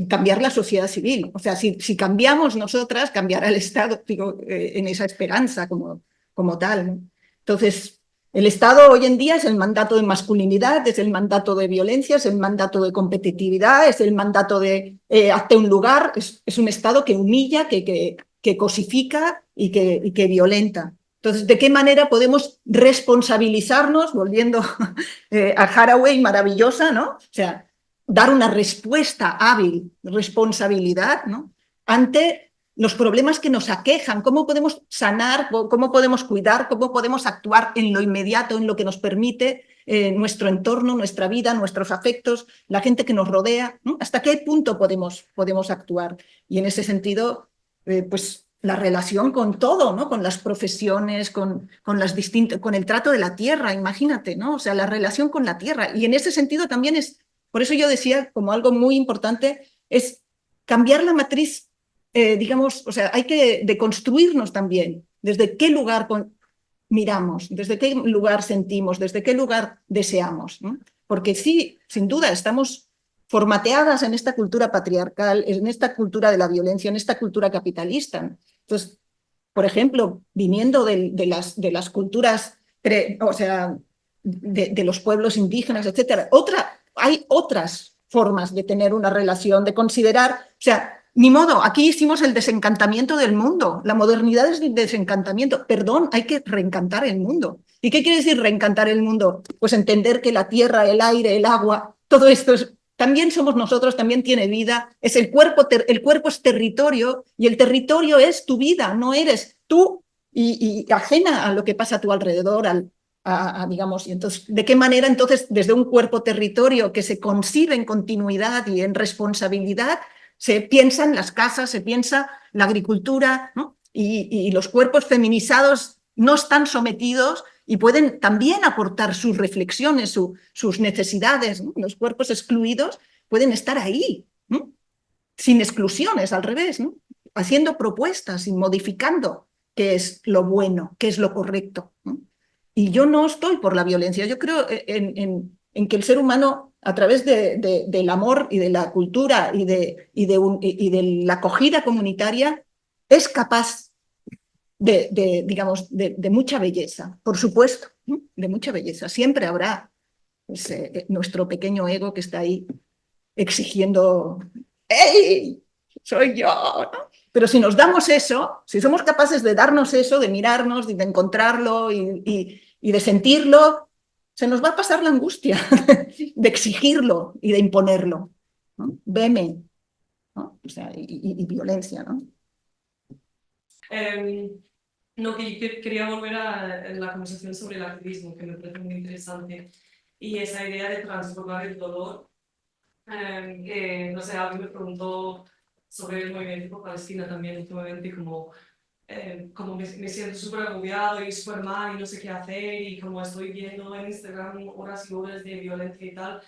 cambiar la sociedad civil. O sea, si cambiamos nosotras, cambiará el Estado, digo, en esa esperanza como tal, ¿no? Entonces, el Estado hoy en día es el mandato de masculinidad, es el mandato de violencia, es el mandato de competitividad, es el mandato de hazte un lugar, es un Estado que humilla, que cosifica y que violenta. Entonces, ¿de qué manera podemos responsabilizarnos, volviendo a Haraway, maravillosa, ¿no? O sea, dar una respuesta hábil, responsabilidad, ¿no? Ante los problemas que nos aquejan, cómo podemos sanar, cómo podemos cuidar, cómo podemos actuar en lo inmediato, en lo que nos permite nuestro entorno, nuestra vida, nuestros afectos, la gente que nos rodea, ¿no? ¿Hasta qué punto podemos actuar? Y en ese sentido, pues la relación con todo, ¿no? Con las profesiones, con el trato de la tierra, imagínate, ¿no? O sea, la relación con la tierra. Y en ese sentido también por eso yo decía, como algo muy importante, es cambiar la matriz, digamos, o sea, hay que deconstruirnos también. ¿Desde qué lugar miramos? ¿Desde qué lugar sentimos? ¿Desde qué lugar deseamos? ¿No? Porque sí, sin duda, estamos formateadas en esta cultura patriarcal, en esta cultura de la violencia, en esta cultura capitalista. Entonces, por ejemplo, viniendo de las culturas, o sea, de los pueblos indígenas, etcétera, hay otras formas de tener una relación, de considerar, o sea, ni modo, aquí hicimos el desencantamiento del mundo, la modernidad es el desencantamiento, perdón, hay que reencantar el mundo. ¿Y qué quiere decir reencantar el mundo? Pues entender que la tierra, el aire, el agua, todo esto también somos nosotros, también tiene vida, es el cuerpo es territorio y el territorio es tu vida, no eres tú y ajena a lo que pasa a tu alrededor, digamos, y entonces, ¿de qué manera entonces desde un cuerpo territorio que se concibe en continuidad y en responsabilidad, se piensan las casas, se piensa la agricultura, ¿no? Y los cuerpos feminizados no están sometidos y pueden también aportar sus reflexiones, sus necesidades, ¿no? Los cuerpos excluidos pueden estar ahí, ¿no? Sin exclusiones, al revés, ¿no? Haciendo propuestas y modificando qué es lo bueno, qué es lo correcto, ¿no? Y yo no estoy por la violencia, yo creo en que el ser humano, a través del amor y de la cultura y de la acogida comunitaria, es capaz digamos, de mucha belleza, por supuesto, ¿no? De mucha belleza. Siempre habrá pues, nuestro pequeño ego que está ahí exigiendo, ¡hey! Soy yo, ¿no? Pero si nos damos eso, si somos capaces de darnos eso, de mirarnos, de encontrarlo y de sentirlo, se nos va a pasar la angustia de exigirlo y de imponerlo, ¿no? Veme, ¿no? O sea, y violencia, ¿no? No, que yo quería volver a la conversación sobre el activismo, que me parece muy interesante, y esa idea de transformar el dolor. No sé, alguien me preguntó sobre el movimiento por Palestina también últimamente, como me siento súper agobiado y súper mal y no sé qué hacer, y como estoy viendo en Instagram horas y horas de violencia y tal.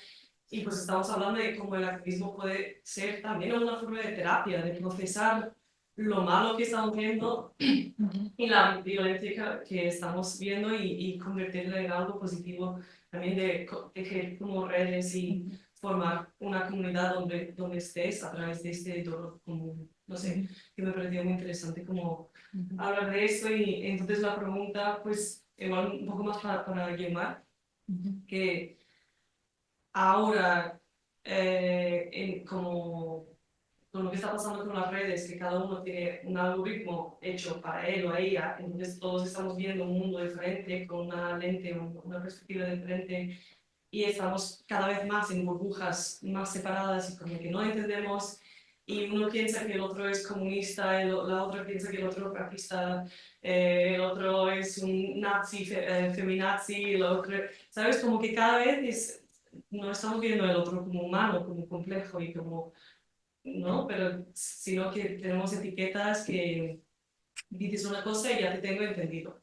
Y pues estamos hablando de cómo el activismo puede ser también una forma de terapia, de procesar lo malo que estamos viendo y la violencia que estamos viendo y convertirla en algo positivo, también de crear como redes y formar una comunidad donde estés a través de este dolor común. No sé, que me pareció muy interesante como hablar de eso. Y entonces la pregunta, pues igual un poco más para Guiomar, que ahora, como con lo que está pasando con las redes, que cada uno tiene un algoritmo hecho para él o ella, entonces todos estamos viendo un mundo diferente, con una lente, una perspectiva diferente, y estamos cada vez más en burbujas más separadas y como que no entendemos, y uno piensa que el otro es comunista, la otra piensa que el otro es racista, el otro es un nazi, feminazi, el otro, ¿sabes? Como que cada vez no estamos viendo el otro como humano, como complejo y como, ¿no? Pero sino que tenemos etiquetas que dices una cosa y ya te tengo entendido.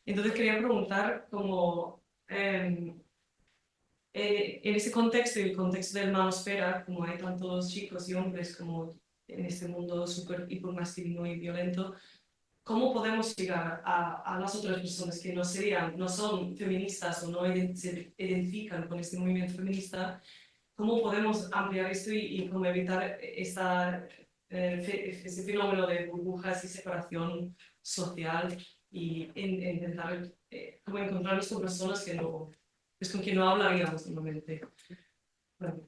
Entonces quería preguntar como en ese contexto y el contexto del manosfera, como hay tantos chicos y hombres como en este mundo súper hipermasculino y violento, ¿cómo podemos llegar a las otras personas que no son feministas o no se identifican con este movimiento feminista? ¿Cómo podemos ampliar esto y cómo evitar ese fenómeno de burbujas y separación social y intentar como encontrarnos con personas que no, pues con quien no hablaríamos normalmente? Bueno,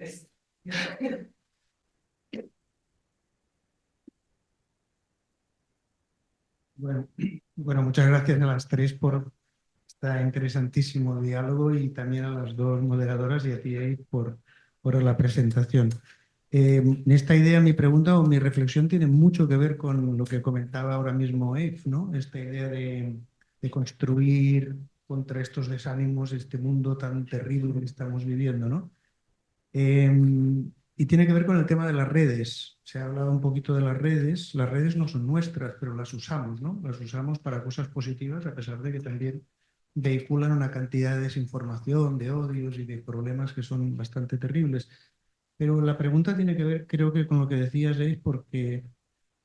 Bueno, muchas gracias a las tres por este interesantísimo diálogo y también a las dos moderadoras y a ti, Aid, por la presentación. En esta idea, mi pregunta o mi reflexión tiene mucho que ver con lo que comentaba ahora mismo Aid, ¿no? Esta idea de construir contra estos desánimos este mundo tan terrible que estamos viviendo, ¿no? Y tiene que ver con el tema de las redes. Se ha hablado un poquito de las redes. Las redes no son nuestras, pero las usamos, ¿no? Las usamos para cosas positivas, a pesar de que también vehiculan una cantidad de desinformación, de odios y de problemas que son bastante terribles. Pero la pregunta tiene que ver, creo que con lo que decías, Aid, porque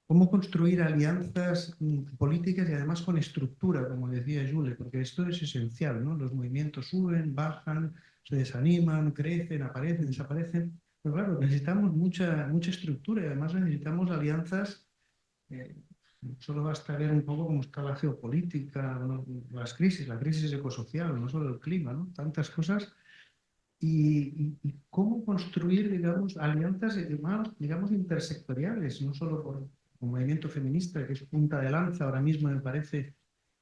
cómo construir alianzas políticas y además con estructura, como decía Jule, porque esto es esencial, ¿no? Los movimientos suben, bajan, se desaniman, crecen, aparecen, desaparecen. Pero claro, necesitamos mucha estructura y además necesitamos alianzas. Solo basta ver un poco cómo está la geopolítica, ¿no? Las crisis, la crisis ecosocial, no solo el clima, ¿no? Tantas cosas. Y cómo construir, digamos, alianzas, digamos, intersectoriales, no solo por el movimiento feminista, que es punta de lanza ahora mismo, me parece,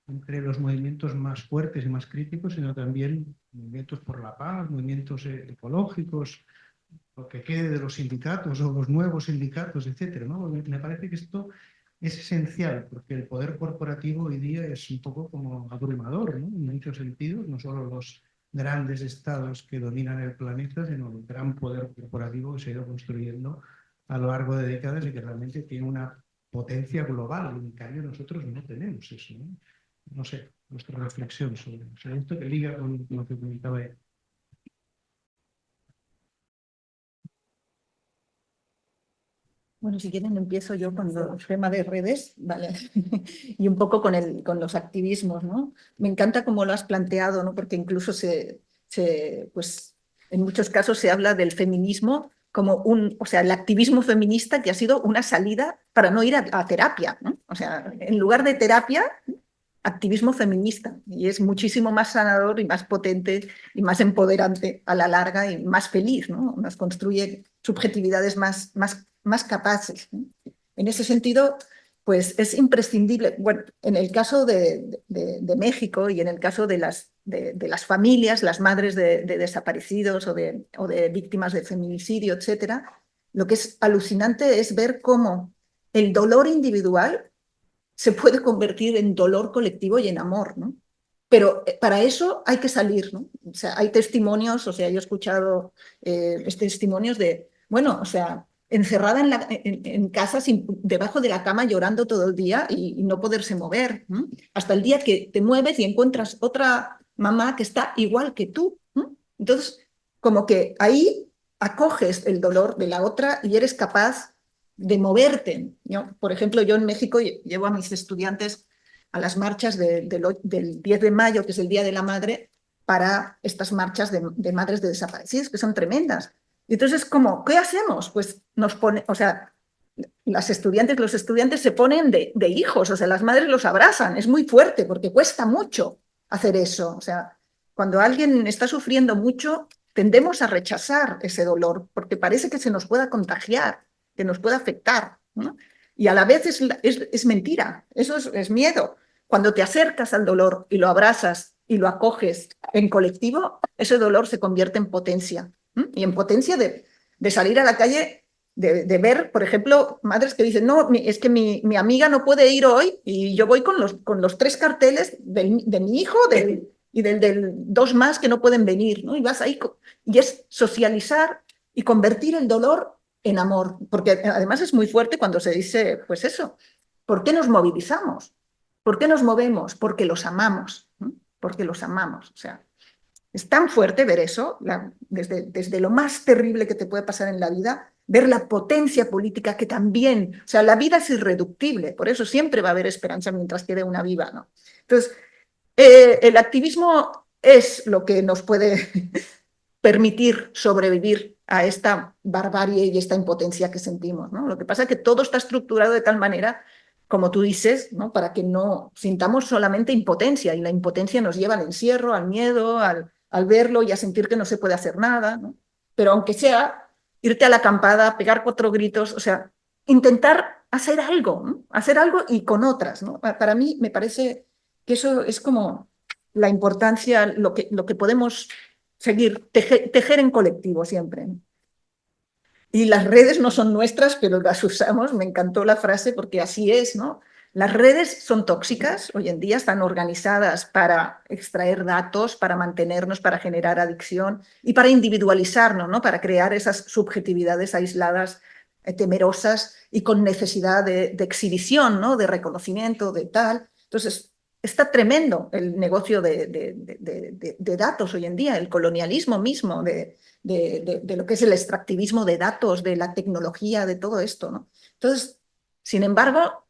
entre los movimientos más fuertes y más críticos, sino también movimientos por la paz, movimientos ecológicos, lo que quede de los sindicatos o los nuevos sindicatos, etcétera, ¿no? Me parece que esto es esencial, porque el poder corporativo hoy día es un poco como abrumador, ¿no? En muchos sentidos, no solo los grandes estados que dominan el planeta, sino el gran poder corporativo que se ha ido construyendo a lo largo de décadas y que realmente tiene una potencia global. En cambio, nosotros no tenemos eso, ¿no? No sé, nuestra reflexión sobre esto que liga con lo que comentaba ella. Bueno, si quieren empiezo yo con el tema de redes, ¿vale? Y un poco con los activismos, ¿no? Me encanta cómo lo has planteado, ¿no? Porque incluso pues, en muchos casos se habla del feminismo como o sea, el activismo feminista que ha sido una salida para no ir a terapia, ¿no? O sea, en lugar de terapia, activismo feminista. Y es muchísimo más sanador y más potente y más empoderante a la larga y más feliz, ¿no? Nos construye subjetividades más capaces, ¿no? En ese sentido, pues es imprescindible. Bueno, en el caso de México y en el caso de las familias, las madres de desaparecidos o de víctimas de feminicidio, etcétera, lo que es alucinante es ver cómo el dolor individual se puede convertir en dolor colectivo y en amor, ¿no? Pero para eso hay que salir, ¿no? O sea, hay testimonios, o sea, yo he escuchado testimonios de, bueno, o sea, encerrada en casa debajo de la cama llorando todo el día y no poderse mover, ¿no? Hasta el día que te mueves y encuentras otra mamá que está igual que tú, ¿no? Entonces, como que ahí acoges el dolor de la otra y eres capaz de moverte. Por ejemplo, yo en México llevo a mis estudiantes a las marchas del 10 de mayo, que es el Día de la Madre, para estas marchas de madres de desaparecidos, que son tremendas. Y entonces, ¿qué hacemos? Pues nos pone, o sea, los estudiantes se ponen de hijos, o sea, las madres los abrazan. Es muy fuerte porque cuesta mucho hacer eso. O sea, cuando alguien está sufriendo mucho, tendemos a rechazar ese dolor porque parece que se nos pueda contagiar, que nos pueda afectar, ¿no? Y a la vez es mentira, eso es miedo. Cuando te acercas al dolor y lo abrazas y lo acoges en colectivo, ese dolor se convierte en potencia. Y en potencia de salir a la calle, de ver, por ejemplo, madres que dicen, no, es que mi amiga no puede ir hoy y yo voy con los 3 carteles de mi hijo y del 2 más que no pueden venir, ¿no? Y vas ahí, y es socializar y convertir el dolor en amor, porque además es muy fuerte cuando se dice, pues eso, ¿por qué nos movilizamos? ¿Por qué nos movemos? Porque los amamos, ¿no? Porque los amamos, o sea, es tan fuerte ver eso, desde lo más terrible que te puede pasar en la vida, ver la potencia política que también, o sea, la vida es irreductible, por eso siempre va a haber esperanza mientras quede una viva, ¿no? Entonces, el activismo es lo que nos puede permitir sobrevivir a esta barbarie y esta impotencia que sentimos, ¿no? Lo que pasa es que todo está estructurado de tal manera, como tú dices, ¿no? Para que no sintamos solamente impotencia, y la impotencia nos lleva al encierro, al miedo, al verlo y a sentir que no se puede hacer nada, ¿no? Pero aunque sea irte a la acampada, pegar 4 gritos, o sea, intentar hacer algo, ¿no? Hacer algo y con otras, ¿no? Para mí me parece que eso es como la importancia, lo que podemos seguir, tejer en colectivo siempre, ¿no? Y las redes no son nuestras, pero las usamos. Me encantó la frase porque así es, ¿no? Las redes son tóxicas, hoy en día están organizadas para extraer datos, para mantenernos, para generar adicción y para individualizarnos, ¿no? Para crear esas subjetividades aisladas, temerosas y con necesidad de exhibición, ¿no? De reconocimiento, de tal. Entonces, está tremendo el negocio de datos hoy en día, el colonialismo mismo de lo que es el extractivismo de datos, de la tecnología, de todo esto, ¿no? Entonces, sin embargo,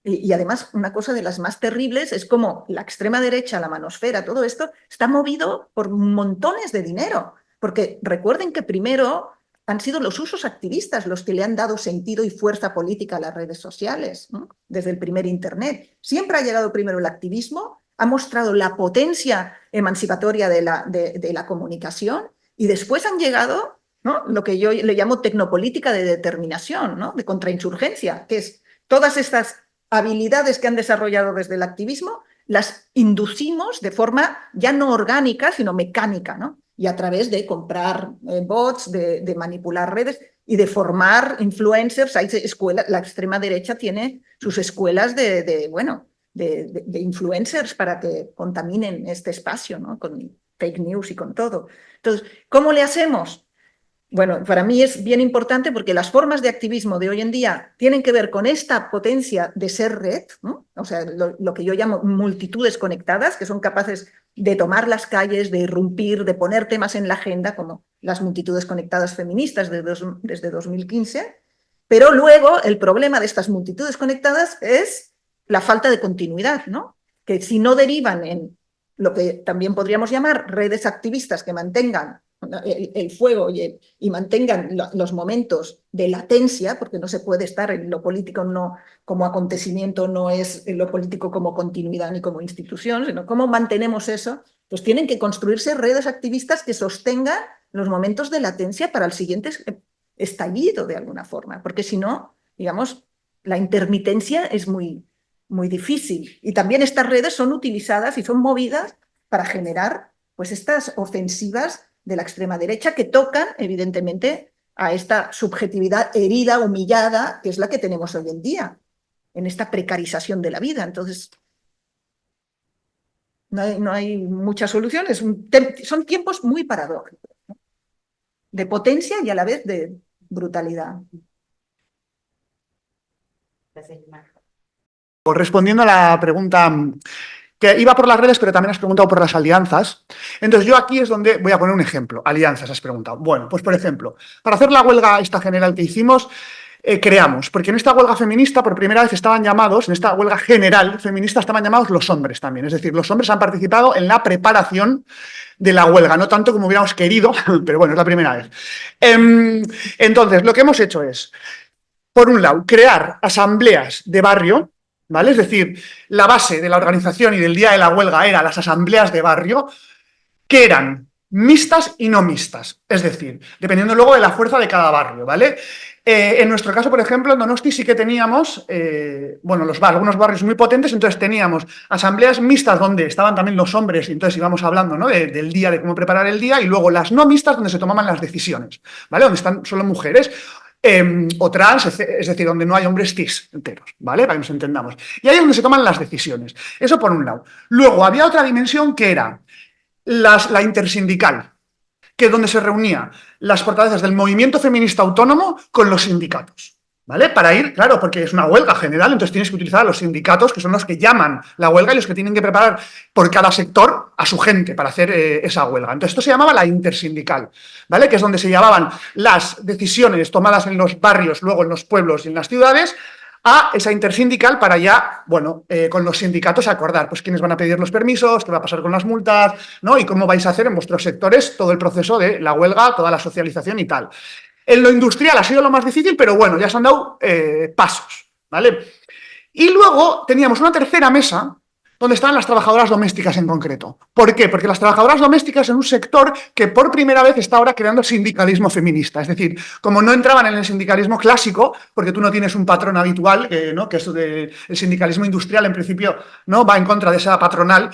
y además una cosa de las más terribles es como la extrema derecha, la manosfera, todo esto está movido por montones de dinero, porque recuerden que primero han sido los usos activistas los que le han dado sentido y fuerza política a las redes sociales, ¿no? Desde el primer Internet. Siempre ha llegado primero el activismo, ha mostrado la potencia emancipatoria de la comunicación y después han llegado, ¿no? Lo que yo le llamo tecnopolítica de determinación, ¿no? De contrainsurgencia, que es todas estas habilidades que han desarrollado desde el activismo, las inducimos de forma ya no orgánica, sino mecánica, ¿no? Y a través de comprar bots, de manipular redes y de formar influencers. Hay escuelas, la extrema derecha tiene sus escuelas de influencers para que contaminen este espacio, ¿no? Con fake news y con todo. Entonces, ¿cómo le hacemos? Bueno, para mí es bien importante porque las formas de activismo de hoy en día tienen que ver con esta potencia de ser red, ¿no? O sea, lo que yo llamo multitudes conectadas, que son capaces de tomar las calles, de irrumpir, de poner temas en la agenda, como las multitudes conectadas feministas desde 2015. Pero luego el problema de estas multitudes conectadas es la falta de continuidad, ¿no? Que si no derivan en lo que también podríamos llamar redes activistas que mantengan el fuego y mantengan los momentos de latencia, porque no se puede estar en lo político no como acontecimiento, no es en lo político como continuidad ni como institución, sino cómo mantenemos eso, pues tienen que construirse redes activistas que sostengan los momentos de latencia para el siguiente estallido de alguna forma, porque si no, digamos, la intermitencia es muy, muy difícil. Y también estas redes son utilizadas y son movidas para generar pues estas ofensivas de la extrema derecha que tocan, evidentemente, a esta subjetividad herida, humillada, que es la que tenemos hoy en día, en esta precarización de la vida. Entonces, no hay muchas soluciones. Son tiempos muy paradójicos, ¿no? De potencia y a la vez de brutalidad. Respondiendo a la pregunta que iba por las redes, pero también has preguntado por las alianzas. Entonces, yo aquí es donde voy a poner un ejemplo. Alianzas, has preguntado. Bueno, pues por ejemplo, para hacer la huelga esta general que hicimos, creamos, porque en esta huelga feminista por primera vez estaban llamados, en esta huelga general feminista estaban llamados los hombres también. Es decir, los hombres han participado en la preparación de la huelga, no tanto como hubiéramos querido, pero bueno, es la primera vez. Entonces, lo que hemos hecho es, por un lado, crear asambleas de barrio, ¿vale? Es decir, la base de la organización y del día de la huelga eran las asambleas de barrio, que eran mixtas y no mixtas, es decir, dependiendo luego de la fuerza de cada barrio, ¿vale? En nuestro caso, por ejemplo, en Donosti sí que teníamos, algunos barrios muy potentes, entonces teníamos asambleas mixtas donde estaban también los hombres, y entonces íbamos hablando, ¿no? del día, de cómo preparar el día, y luego las no mixtas donde se tomaban las decisiones, ¿vale? Donde están solo mujeres. O trans, es decir, donde no hay hombres cis enteros, ¿vale? Para que nos entendamos. Y ahí es donde se toman las decisiones. Eso por un lado. Luego había otra dimensión que era la intersindical, que es donde se reunían las portavoces del movimiento feminista autónomo con los sindicatos, ¿vale? Para ir, claro, porque es una huelga general, entonces tienes que utilizar a los sindicatos, que son los que llaman la huelga y los que tienen que preparar por cada sector a su gente para hacer esa huelga. Entonces esto se llamaba la intersindical, ¿vale? Que es donde se llevaban las decisiones tomadas en los barrios, luego en los pueblos y en las ciudades, a esa intersindical para ya, con los sindicatos acordar, pues quiénes van a pedir los permisos, qué va a pasar con las multas, ¿no? Y cómo vais a hacer en vuestros sectores todo el proceso de la huelga, toda la socialización y tal. En lo industrial ha sido lo más difícil, pero bueno, ya se han dado pasos, ¿vale? Y luego teníamos una tercera mesa ¿Dónde están las trabajadoras domésticas en concreto? ¿Por qué? Porque las trabajadoras domésticas es un sector que por primera vez está ahora creando sindicalismo feminista. Es decir, como no entraban en el sindicalismo clásico, porque tú no tienes un patrón habitual, ¿no? Que esto del sindicalismo industrial en principio no va en contra de esa patronal.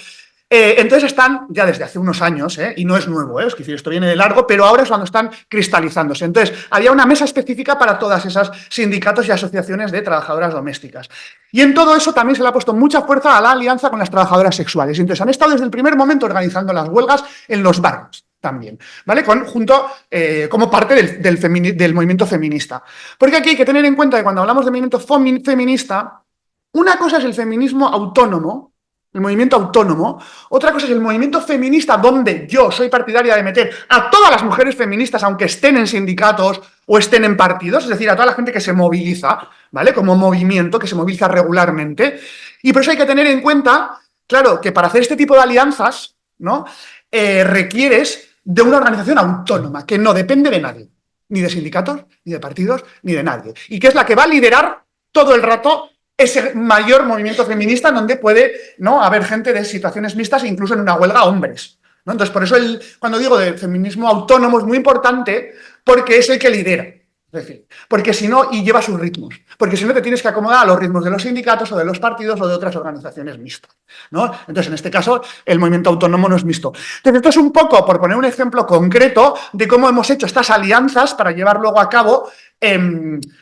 Entonces están ya desde hace unos años, y no es nuevo, es decir, esto viene de largo, pero ahora es cuando están cristalizándose. Entonces, había una mesa específica para todas esas sindicatos y asociaciones de trabajadoras domésticas. Y en todo eso también se le ha puesto mucha fuerza a la alianza con las trabajadoras sexuales. Y entonces han estado desde el primer momento organizando las huelgas en los barrios también, ¿vale? Como parte del movimiento feminista. Porque aquí hay que tener en cuenta que cuando hablamos de movimiento feminista, una cosa es el feminismo autónomo, el movimiento autónomo, otra cosa es el movimiento feminista donde yo soy partidaria de meter a todas las mujeres feministas, aunque estén en sindicatos o estén en partidos, es decir, a toda la gente que se moviliza, ¿vale? Como movimiento, que se moviliza regularmente. Y por eso hay que tener en cuenta, claro, que para hacer este tipo de alianzas, ¿no? Requieres de una organización autónoma, que no depende de nadie, ni de sindicatos, ni de partidos, ni de nadie. Y que es la que va a liderar todo el rato ese mayor movimiento feminista en donde puede, ¿no? haber gente de situaciones mixtas e incluso en una huelga hombres, ¿no? Entonces, por eso cuando digo de feminismo autónomo es muy importante porque es el que lidera. Es decir, porque si no, y lleva sus ritmos, porque si no te tienes que acomodar a los ritmos de los sindicatos o de los partidos o de otras organizaciones mixtas, ¿no? Entonces, en este caso, el movimiento autónomo no es mixto. Entonces, esto es un poco, por poner un ejemplo concreto, de cómo hemos hecho estas alianzas para llevar luego a cabo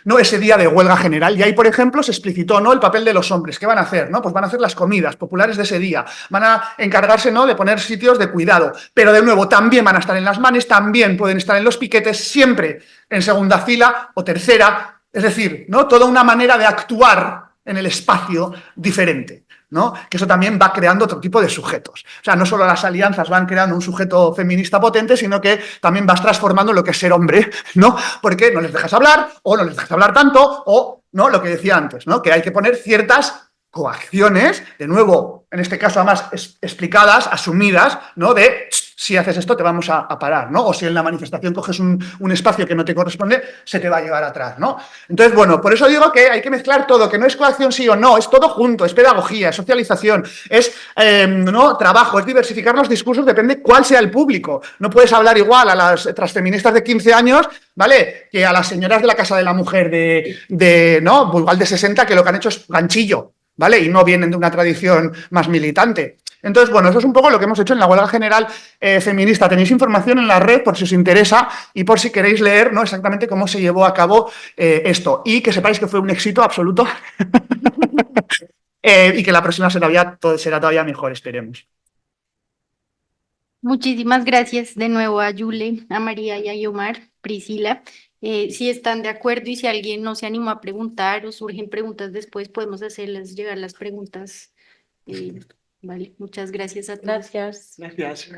¿no? ese día de huelga general. Y ahí, por ejemplo, se explicitó, ¿no? el papel de los hombres. ¿Qué van a hacer? ¿no? Pues van a hacer las comidas populares de ese día. Van a encargarse, ¿no? de poner sitios de cuidado. Pero, de nuevo, también van a estar en las manes, también pueden estar en los piquetes, siempre en segunda fila o tercera. Es decir, ¿no? toda una manera de actuar en el espacio diferente, ¿no? Que eso también va creando otro tipo de sujetos. O sea, no solo las alianzas van creando un sujeto feminista potente, sino que también vas transformando lo que es ser hombre, ¿no? Porque no les dejas hablar, o no les dejas hablar tanto, o, ¿no? Lo que decía antes, ¿no? Que hay que poner ciertas coacciones, de nuevo, en este caso además explicadas, asumidas, ¿no? De si haces esto te vamos a parar, ¿no? O si en la manifestación coges un espacio que no te corresponde, se te va a llevar atrás, ¿no? Entonces, bueno, por eso digo que hay que mezclar todo, que no es coacción sí o no, es todo junto, es pedagogía, es socialización, es ¿no? trabajo, es diversificar los discursos, depende cuál sea el público. No puedes hablar igual a las transfeministas de 15 años, ¿vale? Que a las señoras de la Casa de la Mujer ¿no? Igual de 60 que lo que han hecho es ganchillo, ¿vale? Y no vienen de una tradición más militante. Entonces, bueno, eso es un poco lo que hemos hecho en la huelga general feminista. Tenéis información en la red por si os interesa y por si queréis leer, ¿no? exactamente cómo se llevó a cabo esto. Y que sepáis que fue un éxito absoluto y que la próxima será todavía mejor, esperemos. Muchísimas gracias de nuevo a Yule, a María y a Yomar, Priscila. Si están de acuerdo y si alguien no se animó a preguntar o surgen preguntas después, podemos hacerles llegar las preguntas. Vale, muchas gracias a todos. Gracias. Gracias.